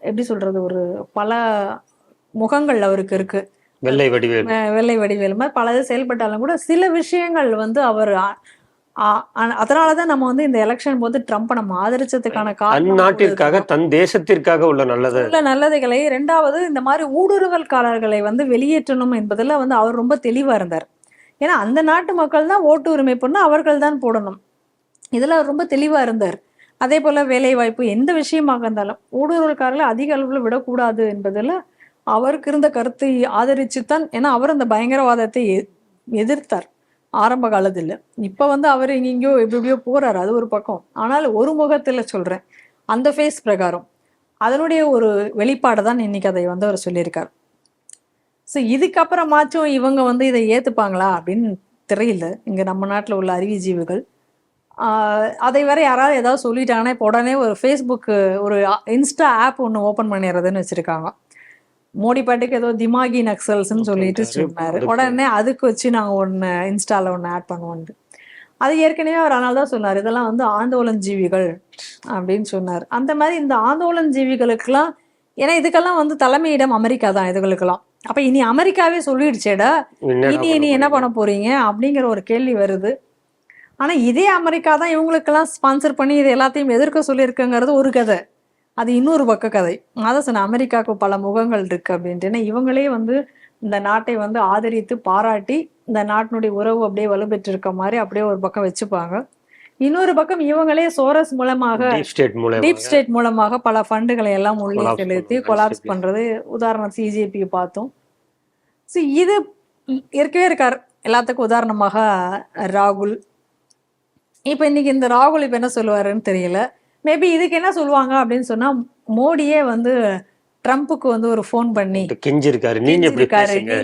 எப்படி சொல்றது, ஒரு பல முகங்கள் அவருக்கு இருக்கு. வெள்ளை வடிவேல் வெள்ளை வடிவேல் மாதிரி பல இது செயல்பட்டாலும் கூட சில விஷயங்கள் வந்து அவர் அதனாலதான் நம்ம வந்து இந்த எலெக்ஷன் போது ட்ரம்ப்பை நம்ம ஆதரிச்சதுக்கான காரணம் அந்நாட்டிற்காக தன் தேசத்திற்காக உள்ள நல்லதுகளை. ரெண்டாவது, இந்த மாதிரி ஊடுருவல்காரர்களை வந்து வெளியேற்றணும் என்பதில் வந்து அவர் ரொம்ப தெளிவா இருந்தார். ஏன்னா அந்த நாட்டு மக்கள் தான் ஓட்டு உரிமை பண்ணணும், அவர்கள் தான் போடணும். இதுல அவர் ரொம்ப தெளிவா இருந்தார். அதே போல வேலை வாய்ப்பு எந்த விஷயமாக இருந்தாலும் ஊடுருவல்காரர்களை அதிக அளவில் விடக்கூடாது என்பதில் அவருக்கு இருந்த கருத்தை ஆதரிச்சுத்தான். ஏன்னா அவர் அந்த பயங்கரவாதத்தை எதிர்த்தார் ஆரம்ப காலத்தில். இப்போ வந்து அவர் எங்கெங்கயோ எப்படியோ போறாரு, அது ஒரு பக்கம். ஆனால் ஒரு முகத்துல சொல்றேன், அந்த ஃபேஸ் பிரகாரம் அதனுடைய ஒரு வெளிப்பாடு தான் இன்னைக்கு அதை வந்து அவர் சொல்லியிருக்கார். ஸோ இதுக்கப்புறமாச்சும் இவங்க வந்து இதை ஏத்துப்பாங்களா அப்படின்னு தெரியல. இங்க நம்ம நாட்டில் உள்ள அறிவுஜீவிகள் அதை வேற யாராவது ஏதாவது சொல்லிட்டாங்கன்னா இப்போ உடனே ஒரு ஃபேஸ்புக்கு ஒரு இன்ஸ்டா ஆப் ஒன்று ஓப்பன் பண்ணிடுறதுன்னு வச்சிருக்காங்க. மோடி பாட்டுக்கு ஏதோ திமாகி நக்சல்ஸ்ன்னு சொல்லிட்டு சொன்னாரு. உடனே அதுக்கு வச்சு நாங்கள் ஒன்று இன்ஸ்டால ஒன்று ஆட் பண்ணுவோம். அது ஏற்கனவே அவர் அதனால தான் சொன்னார், இதெல்லாம் வந்து ஆந்தோலன் ஜீவிகள் அப்படின்னு சொன்னார். அந்த மாதிரி இந்த ஆந்தோலன் ஜீவிகளுக்கெல்லாம், ஏன்னா இதுக்கெல்லாம் வந்து தலைமையிடம் அமெரிக்கா தான் இதுகளுக்கெல்லாம். அப்ப இனி அமெரிக்காவே சொல்லிடுச்சேடா, இனி என்ன பண்ண போறீங்க அப்படிங்கிற ஒரு கேள்வி வருது. ஆனா இதே அமெரிக்கா தான் இவங்களுக்கெல்லாம் ஸ்பான்சர் பண்ணி இது எல்லாத்தையும் எதிர்க்க சொல்லியிருக்குங்கிறது ஒரு கதை. அது இன்னொரு பக்க கதை. அதான் சொன்ன, அமெரிக்காவுக்கு பல முகங்கள் இருக்கு அப்படின்ட்டு. ஏன்னா இவங்களே வந்து இந்த நாட்டை வந்து ஆதரித்து பாராட்டி இந்த நாட்டினுடைய உறவு அப்படியே வலுப்பெற்று இருக்க மாதிரி அப்படியே ஒரு பக்கம் வச்சுப்பாங்க. இன்னொரு பக்கம் இவங்களே சோரஸ் மூலமாக, டீப் ஸ்டேட் மூலமாக பல ஃபண்டுகளை எல்லாம் உள்ளே செலுத்தி கொலாப்ஸ் பண்றது. உதாரணம் சிஜேபி பார்த்தோம். ஸோ இது இருக்கவே இருக்கார். எல்லாத்துக்கும் உதாரணமாக ராகுல். இப்போ இன்னைக்கு இந்த ராகுல் இப்போ என்ன சொல்லுவாருன்னு தெரியல. மேபி இதுக்கு என்ன சொல்லுவாங்க அப்படின்னு சொன்னா, மோடியே வந்து ட்ரம்ப்புக்கு வந்து ஒரு ஃபோன் பண்ணி கெஞ்சிருக்காரு, நீங்க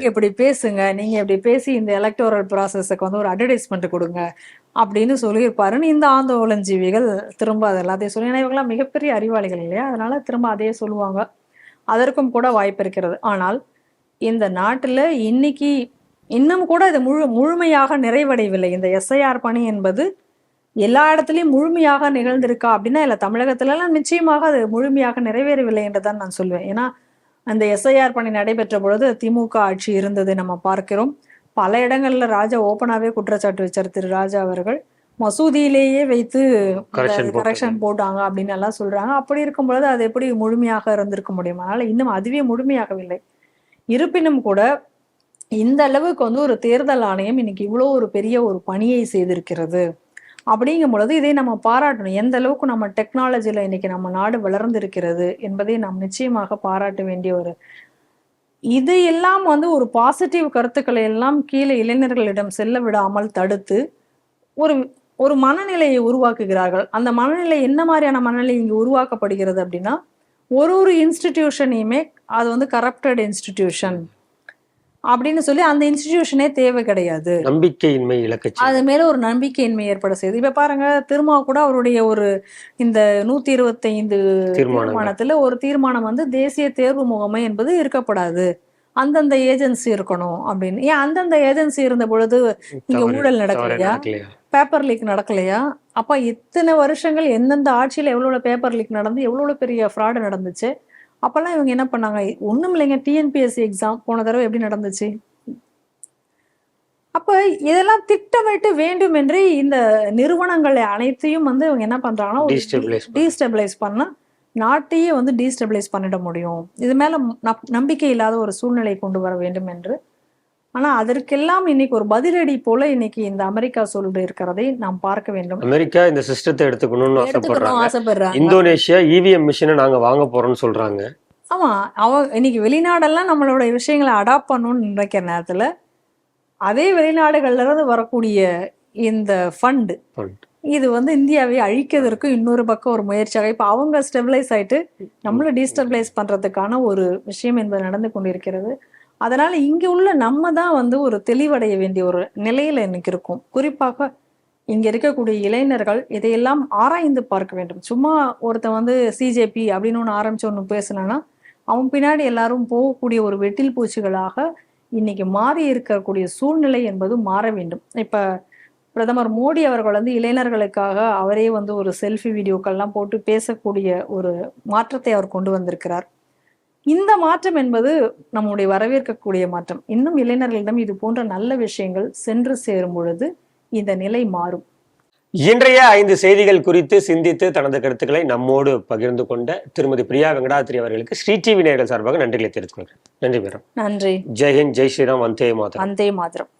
இப்படி பேசுங்க, நீங்க இப்படி பேசி இந்த எலக்டோரல் ப்ராசஸுக்கு வந்து ஒரு அட்வர்டைஸ்மெண்ட் கொடுங்க அப்படின்னு சொல்லியிருப்பாருன்னு இந்த ஆந்தோலன் ஜீவிகள் திரும்ப அது எல்லாத்தையும் சொல்லி. ஏன்னா இவங்களாம் மிகப்பெரிய அறிவாளிகள் இல்லையா, அதனால திரும்ப அதையே சொல்லுவாங்க. அதற்கும் கூட வாய்ப்பு இருக்கிறது. ஆனால் இந்த நாட்டில் இன்னைக்கு இன்னும் கூட இது முழுமையாக நிறைவடையவில்லை. இந்த எஸ்ஐஆர் பணி என்பது எல்லா இடத்துலையும் முழுமையாக நிகழ்ந்திருக்கா அப்படின்னா இல்லை. தமிழகத்திலலாம் நிச்சயமாக அது முழுமையாக நிறைவேறவில்லை என்றுதான் நான் சொல்வேன். ஏன்னா அந்த எஸ்ஐஆர் பணி நடைபெற்ற பொழுது திமுக ஆட்சி இருந்தது நம்ம பார்க்கிறோம். பல இடங்கள்ல ராஜா ஓப்பனாகவே குற்றச்சாட்டு வச்சார் திரு ராஜா அவர்கள். மசூதியிலேயே வைத்து கரெக்ஷன் போட்டாங்க அப்படின்னு எல்லாம் சொல்றாங்க. அப்படி இருக்கும் பொழுது அது எப்படி முழுமையாக இருந்திருக்க முடியும்? அதனால இன்னும் அதுவே முழுமையாகவில்லை. இருப்பினும் கூட இந்த அளவுக்கு வந்து ஒரு தேர்தல் ஆணையம் இன்னைக்கு இவ்வளோ ஒரு பெரிய ஒரு பணியை செய்திருக்கிறது அப்படிங்கும் பொழுது இதை நம்ம பாராட்டணும். எந்த அளவுக்கு நம்ம டெக்னாலஜியில் இன்னைக்கு நம்ம நாடு வளர்ந்திருக்கிறது என்பதை நாம் நிச்சயமாக பாராட்ட வேண்டிய ஒரு இது எல்லாம் வந்து ஒரு பாசிட்டிவ் கருத்துக்களை எல்லாம் கீழே இளைஞர்களிடம் செல்ல விடாமல் தடுத்து ஒரு ஒரு மனநிலையை உருவாக்குகிறார்கள். அந்த மனநிலை என்ன மாதிரியான மனநிலை இங்கு உருவாக்கப்படுகிறது அப்படின்னா, ஒரு இன்ஸ்டிடியூஷனையுமே அது வந்து கரப்டட் இன்ஸ்டிடியூஷன் அப்படின்னு சொல்லி அந்த இன்ஸ்டிடியூஷனே தேவை கிடையாது. நம்பிக்கையின்மை இலக்கு, அது மேல ஒரு நம்பிக்கையின்மை ஏற்பட செய்யுது. இப்ப பாருங்க, திரும்ப கூட அவருடைய ஒரு இந்த 125 தீர்மானத்துல ஒரு தீர்மானம் வந்து தேசிய தேர்வு முகமை என்பது இருக்கப்படாது, அந்தந்த ஏஜென்சி இருக்கணும் அப்படின்னு. ஏன் அந்தந்த ஏஜென்சி இருந்த பொழுது இங்க ஊழல் நடக்கலையா, பேப்பர் லீக் நடக்கலையா? அப்ப இத்தனை வருஷங்கள் எந்தெந்த ஆட்சியில எவ்வளவு பேப்பர் லீக் நடந்து எவ்வளவு பெரிய ஃப்ராடு நடந்துச்சு. அப்பெல்லாம் இவங்க என்ன பண்ணாங்க? ஒண்ணும் இல்லைங்க, டிஎன்பிஎஸ்சி எக்ஸாம் போன தடவை எப்படி நடந்துச்சு? அப்ப இதெல்லாம் திட்டமிட்டு வேண்டும் என்று இந்த நிறுவனங்களை அனைத்தையும் வந்து இவங்க என்ன பண்றாங்கன்னா டீஸ்டெபிளைஸ் பண்ணா நாட்டையே வந்து டீஸ்டெபிளைஸ் பண்ணிட முடியும். இது மேல நம்பிக்கை இல்லாத ஒரு சூழ்நிலை கொண்டு வர வேண்டும் என்று. ஆனா அதற்கெல்லாம் இன்னைக்கு ஒரு பதிலடி போல இன்னைக்கு இந்த அமெரிக்கா சொல்லிட்டு இருக்கிறதை நாம் பார்க்க வேண்டும். அமெரிக்கா இந்த சிஸ்டத்தை எடுத்துக்கணும்னு ஆசைப்படுறாங்க. இந்தோனேஷியா இவிஎம் மிஷினை நாங்க வாங்க போறோம்னு சொல்றாங்க. ஆமா, இன்னைக்கு வெளிநாடெல்லாம் நம்மளோட விஷயங்களை அடாப்ட் பண்ணணும்னு நினைக்கிற நேரத்துல அதே வெளிநாடுகள்ல இருந்து வரக்கூடிய இந்த ஃபண்டு இது வந்து இந்தியாவை அழிக்கிறதுக்கு இன்னொரு பக்கம் ஒரு முயற்சியாக இப்ப அவங்க ஸ்டெபிளைஸ் ஆயிட்டு நம்மள டீஸ்டெபிளைஸ் பண்றதுக்கான ஒரு விஷயம் என்பது நடந்து கொண்டிருக்கிறது. அதனால இங்க உள்ள நம்ம தான் வந்து ஒரு தெளிவடைய வேண்டிய ஒரு நிலையில இன்னைக்கு இருக்கும். குறிப்பாக இங்க இருக்கக்கூடிய இளைஞர்கள் இதையெல்லாம் ஆராய்ந்து பார்க்க வேண்டும். சும்மா ஒருத்தன் வந்து சிஜேபி அப்படின்னு ஒன்று ஆரம்பிச்சு ஒன்று பேசினான்னா அவன் பின்னாடி எல்லாரும் போகக்கூடிய ஒரு வெட்டில் பூச்சிகளாக இன்னைக்கு மாறி இருக்கக்கூடிய சூழ்நிலை என்பது மாற வேண்டும். இப்ப பிரதமர் மோடி அவர்கள் வந்து இளைஞர்களுக்காக அவரே வந்து ஒரு செல்ஃபி வீடியோக்கள்லாம் போட்டு பேசக்கூடிய ஒரு மாற்றத்தை அவர் கொண்டு வந்திருக்கிறார். இந்த மாற்றம் என்பது நம்முடைய வரவேற்கக்கூடிய மாற்றம். இன்னும் இளைஞர்களிடம் இது போன்ற நல்ல விஷயங்கள் சென்று சேரும் பொழுது இந்த நிலை மாறும். இன்றைய 5 செய்திகள் குறித்து சிந்தித்து தனது கருத்துக்களை நம்மோடு பகிர்ந்து கொண்ட திருமதி பிரியா வெங்கடாத்திரி அவர்களுக்கு ஸ்ரீ டிவி நேயர்கள் சார்பாக நன்றிகளை தெரிவித்துக் கொள்கிறேன். நன்றி மேடம். நன்றி. ஜெய் ஹிந்த், ஜெய் ஸ்ரீராம், வந்தே மாதரம். வந்தே மாதரம்.